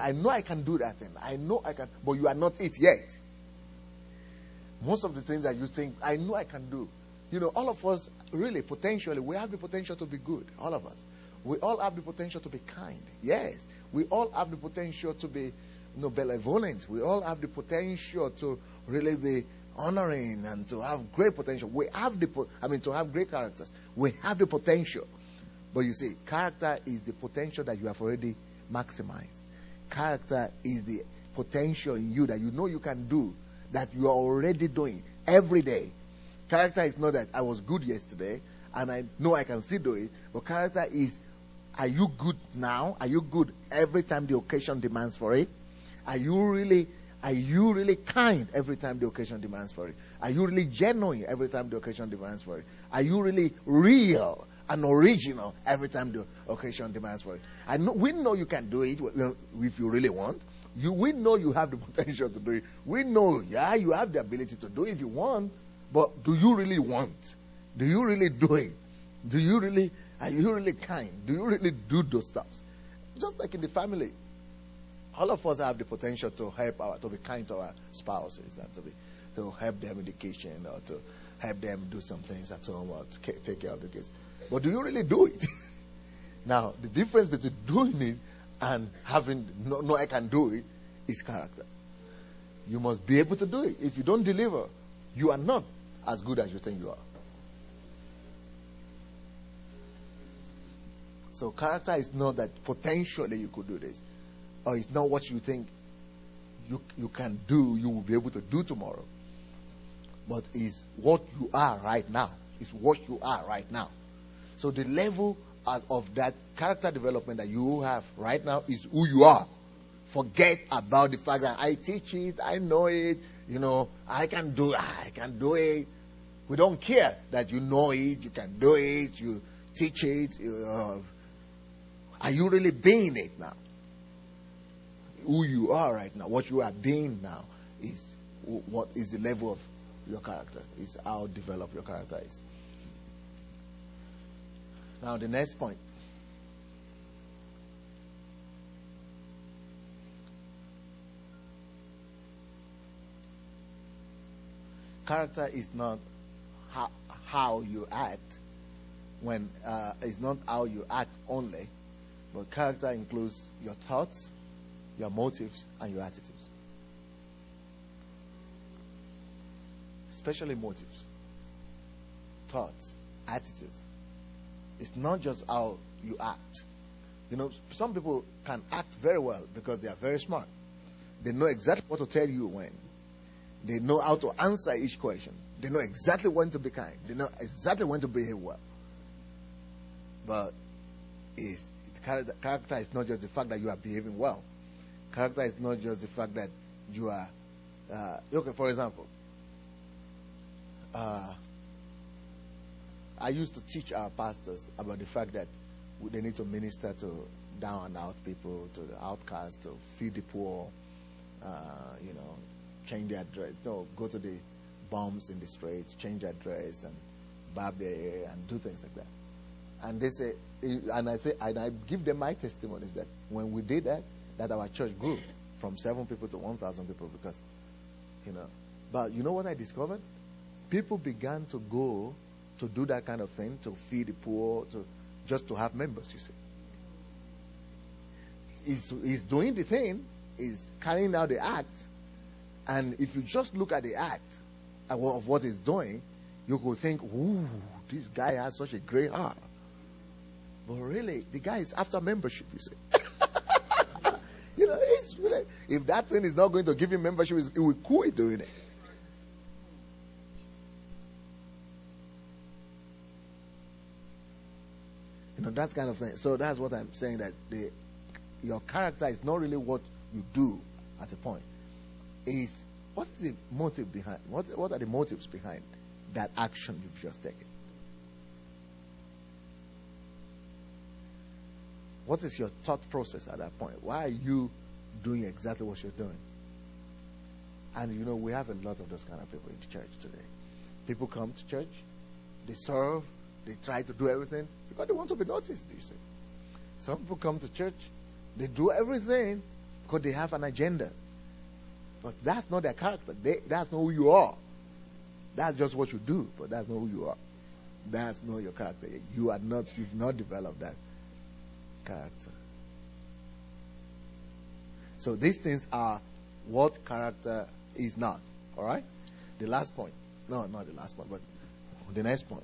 I know I can do that thing. I know I can, but you are not it yet. Most of the things that you think, I know I can do. All of us, really, potentially, we have the potential to be good. All of us. We all have the potential to be kind. Yes. We all have the potential to be benevolent. We all have the potential to really be honoring and to have great potential. We have to have great characters. We have the potential. But you see, character is the potential that you have already maximized. Character is the potential in you that you can do, that you are already doing every day. Character is not that I was good yesterday and I know I can still do it. But character is, are you good now? Are you good every time the occasion demands for it? Are you really kind every time the occasion demands for it? Are you really genuine every time the occasion demands for it? Are you really real and original every time the occasion demands for it? We know you can do it if you really want. We know you have the potential to do it. We know, you have the ability to do it if you want. But do you really want? Do you really do it? Are you really kind? Do you really do those stuff? Just like in the family. All of us have the potential to to be kind to our spouses and to help them in the kitchen or to help them do some things at home or to take care of the kids. But do you really do it? Now, the difference between doing it and having no, I can do it is character. You must be able to do it. If you don't deliver, you are not as good as you think you are. So character is not that potentially you could do this, or it's not what you think you can do, you will be able to do tomorrow. But is what you are right now. Is what you are right now. So the level of that character development that you have right now is who you are. Forget about the fact that I teach it, I know it, I can do it. We don't care that you know it, you can do it, you teach it. Are you really being it now? Who you are right now, what you are being now is what is the level of your character, is how developed your character is. Now the next point. Character is not how you act. It's not how you act only, but character includes your thoughts, your motives, and your attitudes. Especially motives, thoughts, attitudes. It's not just how you act. Some people can act very well because they are very smart. They know exactly what to tell you when. They know how to answer each question. They know exactly when to be kind. They know exactly when to behave well. But character is not just the fact that you are behaving well. Character is not just the fact that you are... okay, for example, I used to teach our pastors about the fact that they need to minister to down and out people, to the outcasts, to feed the poor, change their dress. Go to the bums in the streets, change their dress, and barb their hair, and do things like that. And they say, and I give them my testimonies that when we did that our church grew from 7 people to 1,000 people because, But you know what I discovered? People began to go to do that kind of thing, to feed the poor, just to have members, you see. He's doing the thing, he's carrying out the act, and if you just look at the act of what he's doing, you could think, ooh, this guy has such a great heart. But really, the guy is after membership, you see. It's really, if that thing is not going to give him membership, he will quit doing it. That kind of thing. So that's what I'm saying, that your character is not really what you do at a point. Is what is the motive behind? What are the motives behind that action you've just taken? What is your thought process at that point? Why are you doing exactly what you're doing? And we have a lot of those kind of people in church today. People come to church, they serve, they try to do everything because they want to be noticed, you see. Some people come to church, they do everything because they have an agenda. But that's not their character. That's not who you are. That's just what you do, but that's not who you are. That's not your character. You've not developed that character. So these things are what character is not. All right? The last point. No, not the last point, but the next point.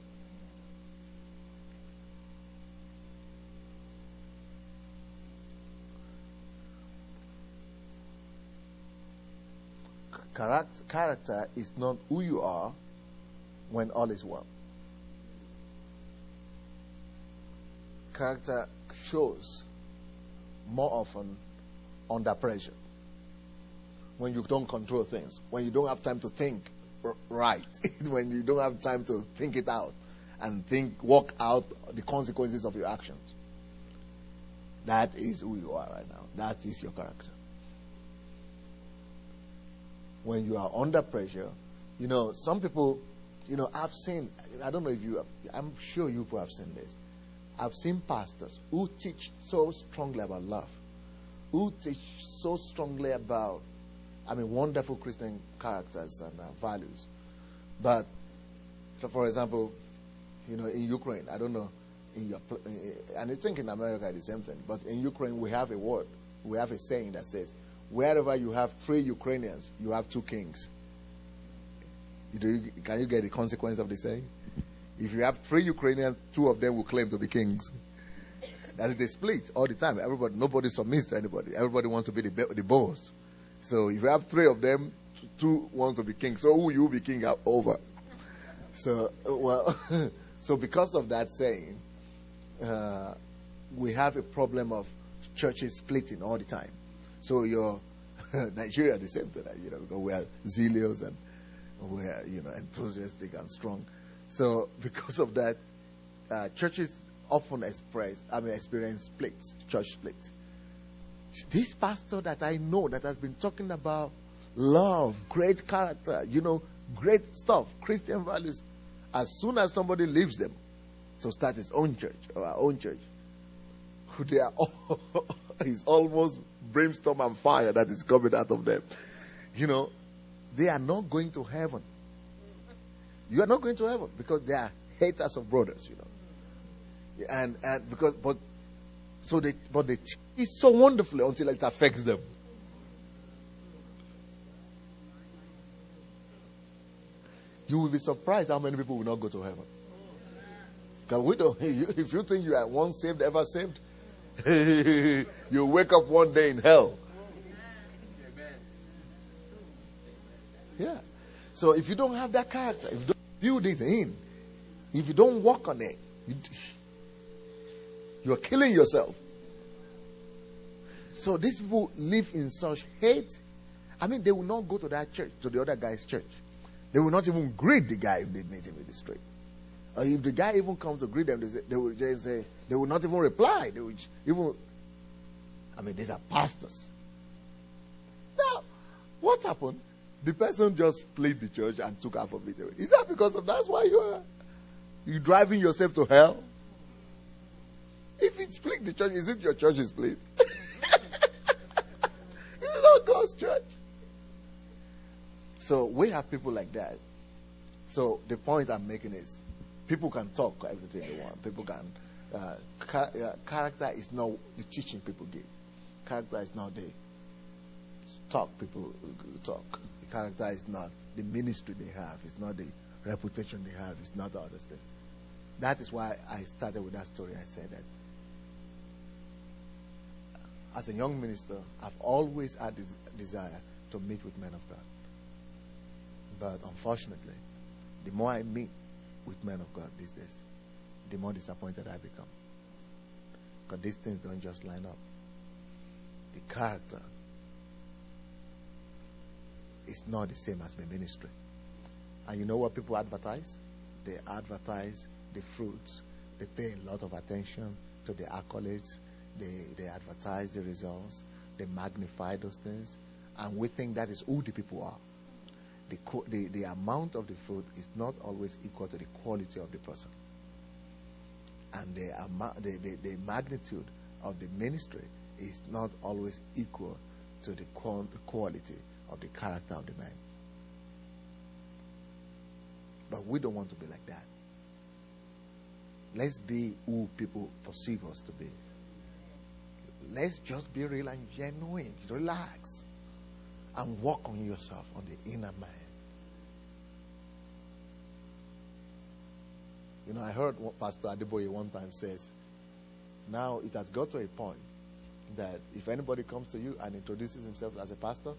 Character is not who you are when all is well. Character shows more often under pressure. When you don't control things. When you don't have time to think right. When you don't have time to think it out and work out the consequences of your actions. That is who you are right now. That is your character. When you are under pressure, some people, I've seen, I don't know if you have, I'm sure you people have seen this. I've seen pastors who teach so strongly about love, who teach so strongly about, wonderful Christian characters and values. But, for example, in Ukraine, I don't know, and I think in America it's the same thing, but in Ukraine we have a saying that says, wherever you have 3 Ukrainians, you have 2 kings. Can you get the consequence of the saying? If you have 3 Ukrainians, 2 of them will claim to be kings. That is, they split all the time. Nobody submits to anybody. Everybody wants to be the boss. So if you have three of them, two want to be king. So who will you be king over? So, well, so because of that saying, we have a problem of churches splitting all the time. So your Nigeria the same thing, because we are zealous and we are, enthusiastic and strong. So because of that, churches often experience splits, church splits. This pastor that I know that has been talking about love, great character, great stuff, Christian values, as soon as somebody leaves them to start his own church or our own church, they are it's almost brimstone and fire that is coming out of them. They are not going to heaven. You are not going to heaven because they are haters of brothers, and because they teach so wonderfully until it affects them. You will be surprised how many people will not go to heaven. Because we don't. If you think you are once saved, ever saved, you wake up one day in hell. Yeah. So if you don't have that character, if you don't build it in, if you don't work on it, you're killing yourself. So these people live in such hate. They will not go to that church, to the other guy's church. They will not even greet the guy if they meet him in the street. Or if the guy even comes to greet them, they will not even reply. They will even. These are pastors. Now, what happened? The person just split the church and took half of it away. Is that because of that's why you're driving yourself to hell? If it split the church, is it your church is split? It's not God's church. So we have people like that. So the point I'm making is, people can talk everything they want. People can. Character is not the teaching people give. Character is not the talk people talk. Character is not the ministry they have. It's not the reputation they have. It's not the other stuff. That is why I started with that story. I said that as a young minister, I've always had this desire to meet with men of God. But unfortunately, the more I meet with men of God these days, the more disappointed I become. Because these things don't just line up. The character is not the same as the ministry. And you know what people advertise? They advertise the fruits. They pay a lot of attention to the accolades. They advertise the results. They magnify those things. And we think that is who the people are. The amount of the fruit is not always equal to the quality of the person. And the magnitude of the ministry is not always equal to the quality of the character of the man. But we don't want to be like that. Let's be who people perceive us to be. Let's just be real and genuine. Relax. And work on yourself, on the inner man. I heard what Pastor Adelaja one time says, now it has got to a point that if anybody comes to you and introduces himself as a pastor,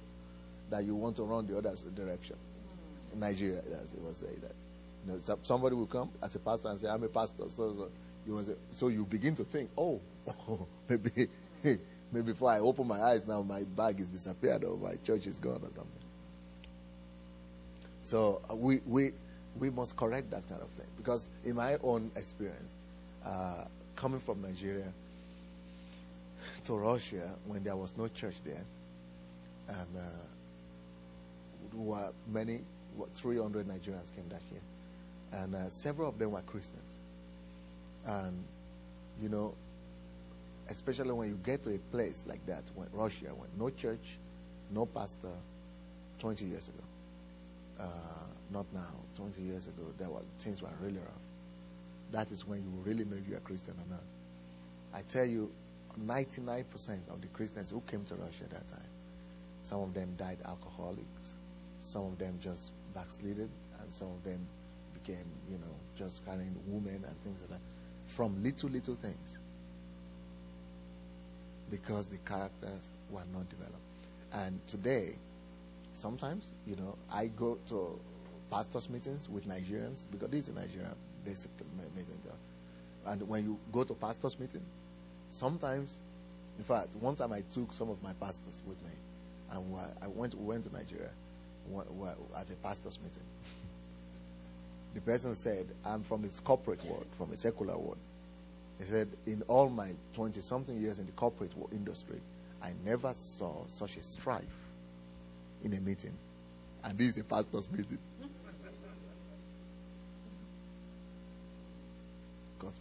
that you want to run the other direction. In Nigeria, yes, it was say that. Somebody will come as a pastor and say, I'm a pastor. So you begin to think, maybe before I open my eyes now, my bag is disappeared or my church is gone or something. So we must correct that kind of thing. Because in my own experience, coming from Nigeria to Russia, when there was no church there, and there were 300 Nigerians came that year, and several of them were Christians. And, especially when you get to a place like that, when Russia, when no church, no pastor, 20 years ago. Not now, 20 years ago, things were really rough. That is when you will really know if you are Christian or not. I tell you, 99% of the Christians who came to Russia at that time, some of them died alcoholics, some of them just backslided, and some of them became, just carrying women and things like that, from little things, because the characters were not developed. And today, sometimes, I go to pastors' meetings with Nigerians, because this is a Nigerian basic meeting. And when you go to pastors' meeting, sometimes, in fact, one time I took some of my pastors with me, and we went to Nigeria at a pastors' meeting. The person said, I'm from this corporate world, from a secular world. He said, in all my 20-something years in the corporate industry, I never saw such a strife in a meeting. And this is a pastor's meeting. Because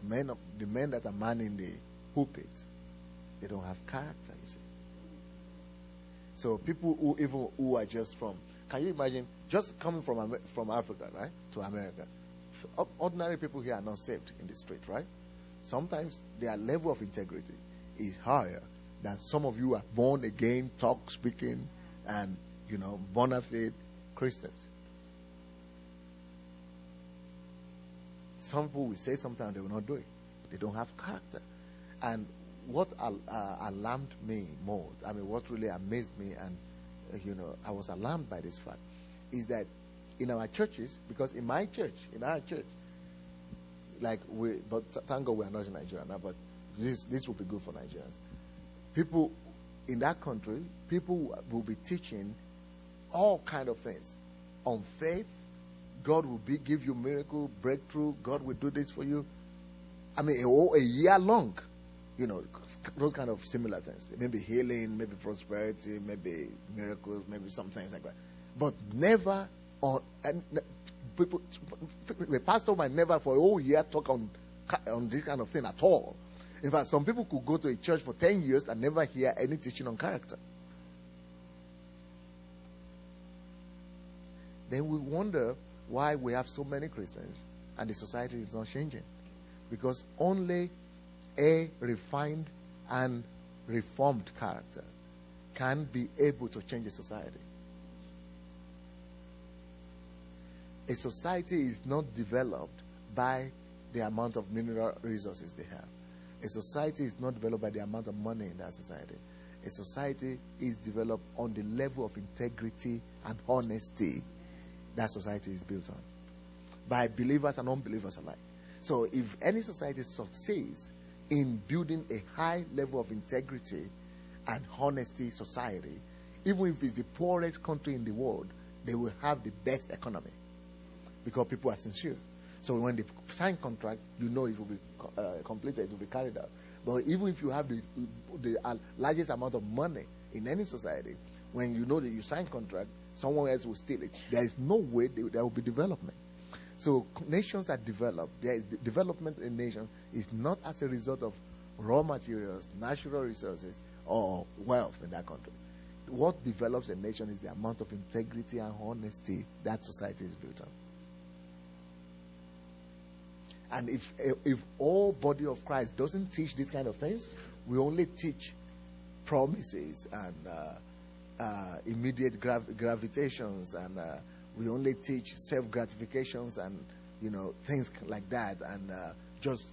the men that are manning the pulpit, they don't have character, you see. So people who are just from, can you imagine, just coming from Africa, right, to America. So ordinary people here are not saved in the street, right? Sometimes their level of integrity is higher than some of you who are born again, speaking, and, bona fide Christians. Some people will say something and they will not do it. They don't have character. And what alarmed me most, what really amazed me, and, I was alarmed by this fact, is that in our churches, because in our church, but thank God we are not in Nigeria now, but this will be good for Nigerians. People in that country, people will be teaching all kind of things on faith. God will give you miracle, breakthrough. God will do this for you. A year long, those kind of similar things. Maybe healing, maybe prosperity, maybe miracles, maybe some things like that. But never the pastor might never for a whole year talk on this kind of thing at all. In fact, some people could go to a church for 10 years and never hear any teaching on character. Then we wonder why we have so many Christians and the society is not changing. Because only a refined and reformed character can be able to change a society. A society is not developed by the amount of mineral resources they have. A society is not developed by the amount of money in that society. A society is developed on the level of integrity and honesty that society is built on, by believers and unbelievers alike. So if any society succeeds in building a high level of integrity and honesty society, even if it's the poorest country in the world, they will have the best economy because people are sincere. So when they sign contract, it will be completed, it will be carried out. But even if you have the largest amount of money in any society, when you know that you sign contract, someone else will steal it. There is no way there will be development. So nations that develop, development in nations is not as a result of raw materials, natural resources, or wealth in that country. What develops a nation is the amount of integrity and honesty that society is built on. And if all body of Christ doesn't teach these kind of things, we only teach promises and immediate gravitations, and we only teach self-gratifications and things like that, and just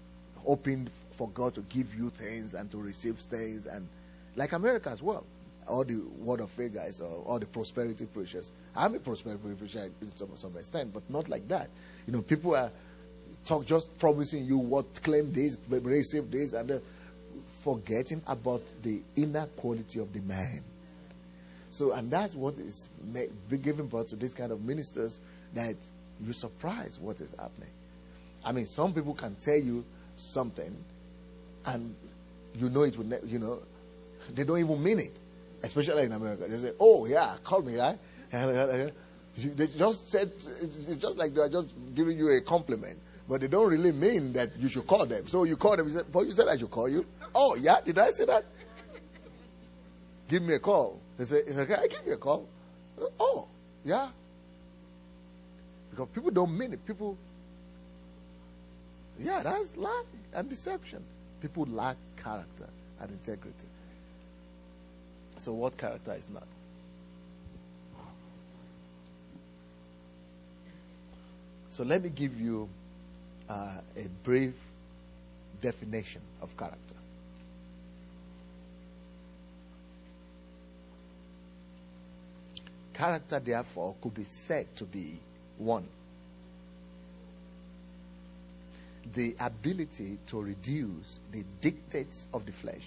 hoping for God to give you things and to receive things, and like America as well. All the word of faith guys, or all the prosperity preachers. I'm a prosperity preacher to some extent, but not like that. People are just promising you what, claim this, receive this, and forgetting about the inner quality of the man. So, and that's what is giving birth to this kind of ministers, that you're surprised what is happening. Some people can tell you something, and it will, they don't even mean it. Especially in America, they say, "Oh yeah, call me, right?" They just said, it's just like they are just giving you a compliment, but they don't really mean that you should call them. So you call them, you say, "But you said I should call you." "Oh yeah, did I say that?" "Give me a call." They say, "Okay, I give you a call." "Oh yeah," because people don't mean it. That's lie and deception. People lack character and integrity. So what character is not? So let me give you a brief definition of character. character, therefore, could be said to be one, the ability to reduce the dictates of the flesh,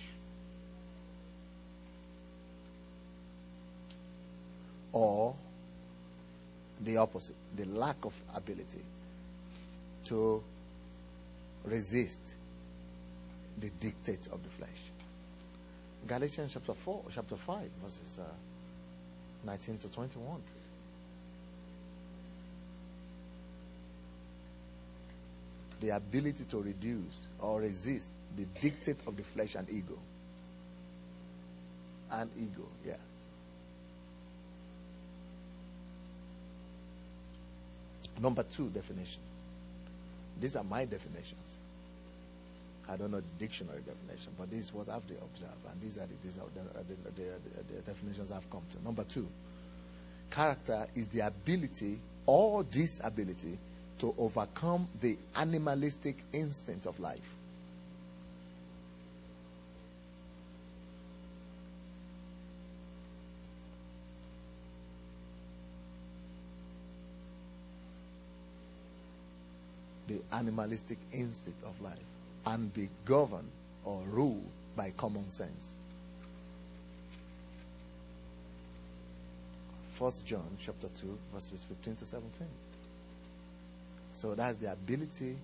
or the opposite, the lack of ability to resist the dictates of the flesh. Galatians chapter 5, verses 19 to 21. The ability to reduce or resist the dictate of the flesh and ego. And ego, yeah. Number 2 definition. These are my definitions. I don't know the dictionary definition, but this is what I've observed, and these are the definitions I've come to. Number 2, character is the ability or disability to overcome the animalistic instinct of life. The animalistic instinct of life, and be governed or ruled by common sense. 1 John chapter 2, verses 15 to 17. So that's the ability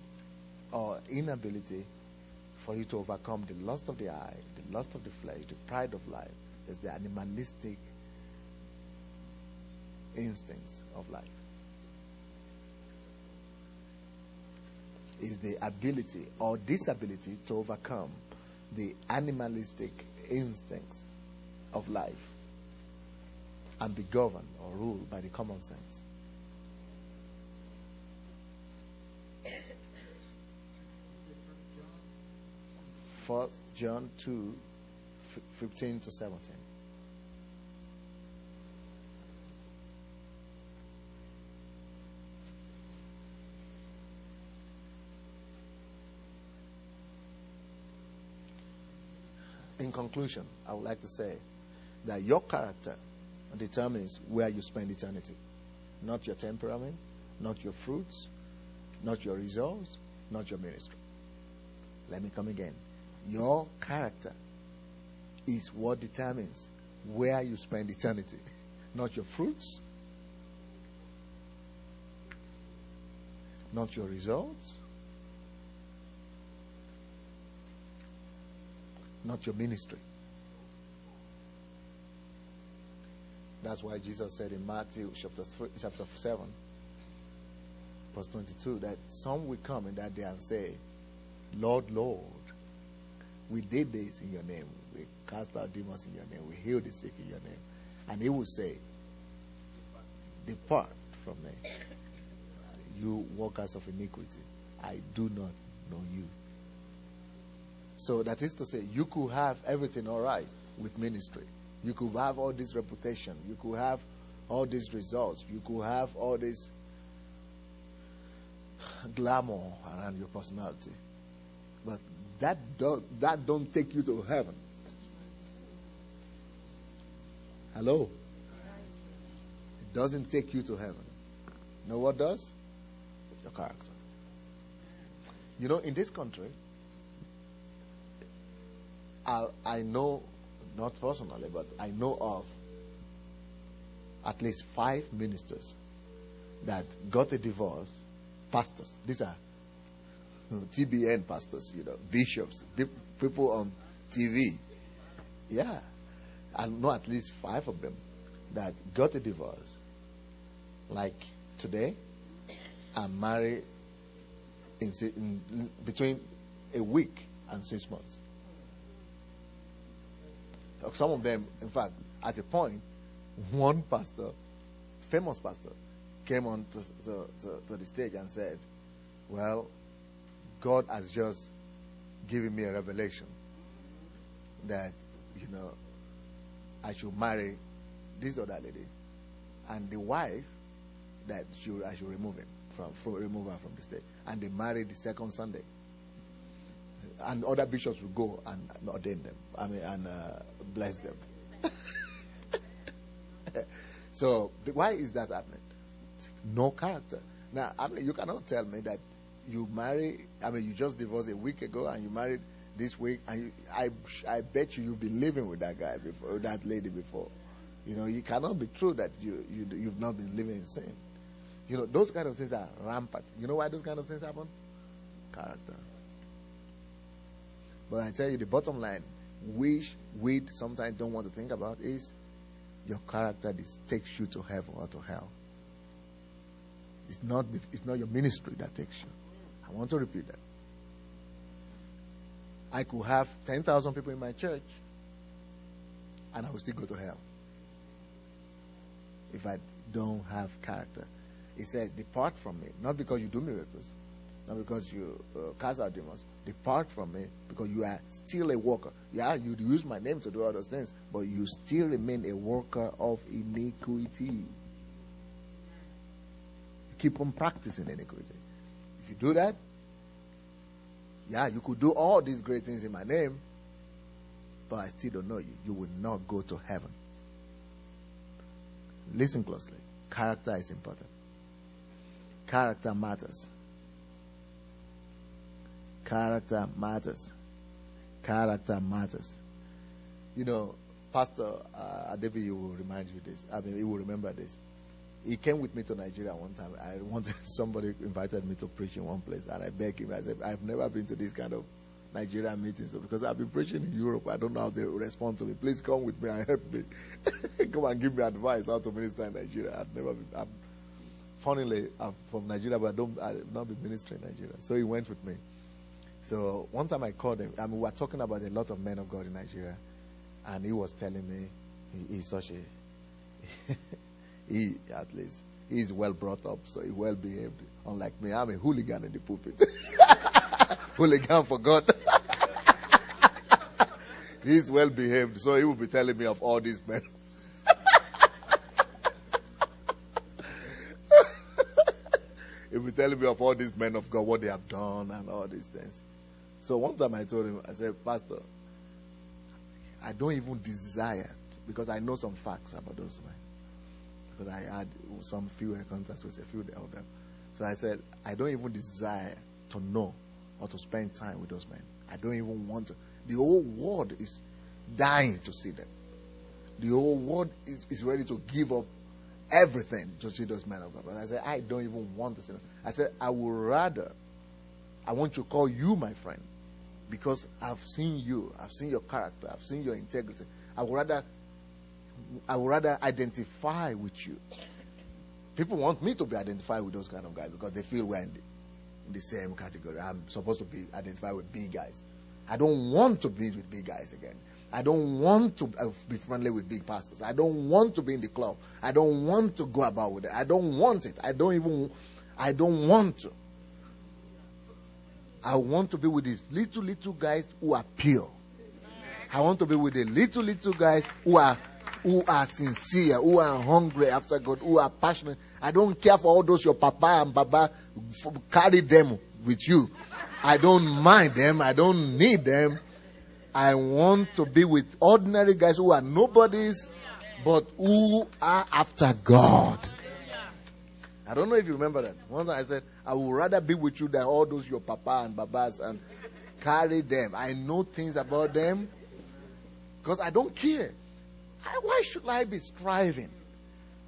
or inability for you to overcome the lust of the eye, the lust of the flesh, the pride of life. It's the animalistic instincts of life. Is the ability or disability to overcome the animalistic instincts of life and be governed or ruled by the common sense. First John 2, 15 to 17. In conclusion, I would like to say that your character determines where you spend eternity. Not your temperament, not your fruits, not your results, not your ministry. Let me come again. Your character is what determines where you spend eternity. Not your fruits, not your results, not your ministry. That's why Jesus said in Matthew chapter 7, verse 22, that some will come in that day and say, Lord, Lord, we did this in your name. We cast out demons in your name. We healed the sick in your name. And he will say, depart from me, you workers of iniquity. I do not know you. So that is to say, you could have everything all right with ministry. You could have all this reputation. You could have all these results. You could have all this glamour around your personality. But that don't take you to heaven. Hello? It doesn't take you to heaven. You know what does? Your character. You know, in this country, I know, not personally, but I know of at least 5 ministers that got a divorce. Pastors. These are TBN pastors, bishops, people on TV. Yeah. I know at least 5 of them that got a divorce. Like today, and married in between a week and 6 months. Some of them, in fact, at a point, one pastor, famous pastor, came on to the stage and said, well, God has just given me a revelation that, I should marry this other lady, and the wife that I should remove her from the stage. And they married the second Sunday. And other bishops will go and ordain them. And bless them. So why is that happening? No character. Now, I mean, you cannot tell me that you marry. I mean, you just divorced a week ago and you married this week, and I bet you've been living with that guy before, that lady before. You know, it cannot be true that you've not been living in sin. You know, those kind of things are rampant. You know why those kind of things happen? Character. But I tell you, the bottom line, which we sometimes don't want to think about, is your character takes you to heaven or to hell. It's not your ministry that takes you. I want to repeat that. I could have 10,000 people in my church and I will still go to hell if I don't have character. It says, depart from me. Not because you do miracles, not because you cast out demons. Depart from me because you are still a worker. Yeah, you use my name to do all those things, but you still remain a worker of iniquity. Keep on practicing iniquity. If you do that, yeah, you could do all these great things in my name, but I still don't know you. You will not go to heaven. Listen closely. Character is important. Character matters. Character matters. Character matters. You know, Pastor Adebi will remind you this. I mean, he will remember this. He came with me to Nigeria one time. Somebody invited me to preach in one place, and I begged him. I said, I've never been to this kind of Nigerian meetings because I've been preaching in Europe. I don't know how they respond to me. Please come with me and help me. Come and give me advice how to minister in Nigeria. I've never been. Funnily, I'm from Nigeria, but I've not been ministering in Nigeria. So he went with me. So one time I called him. I mean, we were talking about a lot of men of God in Nigeria, and he was telling me he's such a he, at least, he's well brought up, so he's well behaved. Unlike me, I'm a hooligan in the pulpit. Hooligan for God. He's well behaved, so he will be telling me of all these men. He'll be telling me of all these men of God, what they have done and all these things. So one time I told him, I said, Pastor, I don't even desire, because I know some facts about those men. Because I had some few encounters with a few of them. So I said, I don't even desire to know or to spend time with those men. I don't even want to. The whole world is dying to see them. The whole world is ready to give up everything to see those men of God. But I said, I don't even want to see them. I said, I want to call you my friend, because I've seen you, I've seen your character, I've seen your integrity. I would rather identify with you. People want me to be identified with those kind of guys because they feel we're in the same category. I'm supposed to be identified with big guys. I don't want to be with big guys again. I don't want to be friendly with big pastors. I don't want to be in the club. I don't want to go about with it. I don't want it. I don't want to. I want to be with these little guys who are pure. I want to be with the little guys who are sincere, who are hungry after God, who are passionate. I don't care for all those your papa and baba, carry them with you. I don't mind them. I don't need them. I want to be with ordinary guys who are nobodies, but who are after God. I don't know if you remember that. One time I said, I would rather be with you than all those your papa and babas and carry them. I know things about them because I don't care. Why should I be striving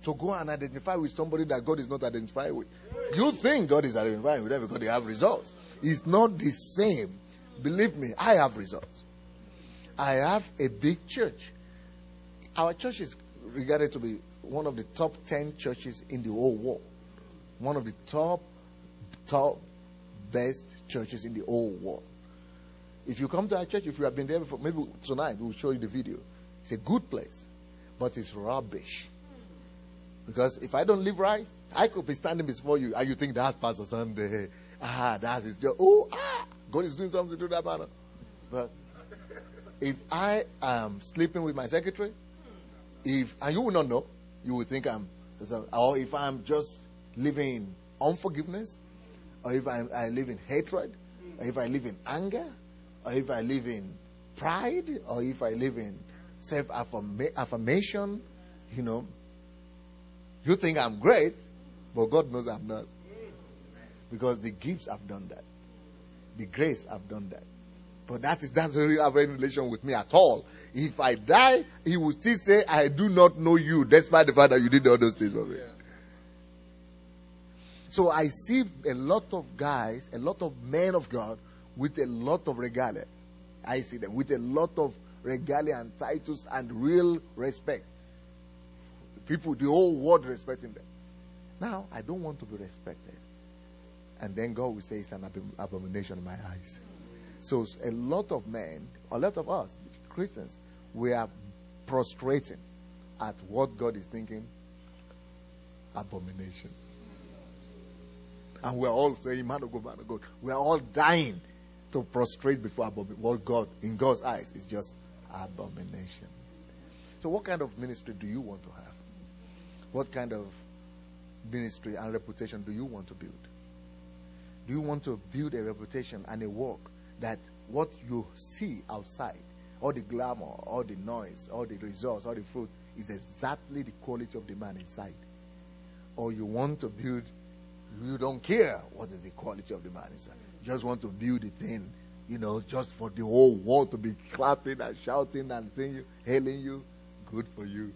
to go and identify with somebody that God is not identified with? You think God is identified with them because they have results. It's not the same. Believe me, I have results. I have a big church. Our church is regarded to be one of the top 10 churches in the whole world. One of the top best churches in the whole world. If you come to our church, if you have been there before, maybe tonight we'll show you the video. It's a good place, but it's rubbish. Because if I don't live right, I could be standing before you and you think that's Pastor Sandei. That's his job. God is doing something to that matter. But if I am sleeping with my secretary, and you will not know, you will think or if I'm just living in unforgiveness, or if I live in hatred, or if I live in anger, or if I live in pride, or if I live in self-affirmation, You think I'm great, but God knows I'm not. Because the gifts have done that. The grace have done that. But that doesn't really have any relation with me at all. If I die, he will still say, I do not know you, despite the fact that you did all those things for me. So I see a lot of guys, a lot of men of God with a lot of regalia. I see them with a lot of regalia and titles and real respect. People, the whole world respecting them. Now, I don't want to be respected. And then God will say it's an abomination in my eyes. So a lot of men, a lot of us, Christians, we are prostrating at what God is thinking, abomination. And we're all saying, man of God, man of God. We're all dying to prostrate before what God, in God's eyes, is just abomination. So what kind of ministry do you want to have? What kind of ministry and reputation do you want to build? Do you want to build a reputation and a work that what you see outside, all the glamour, all the noise, all the results, all the fruit, is exactly the quality of the man inside? Or you want to build, you don't care what is the quality of the man inside. You just want to build the thing, just for the whole world to be clapping and shouting and saying you, hailing you. Good for you.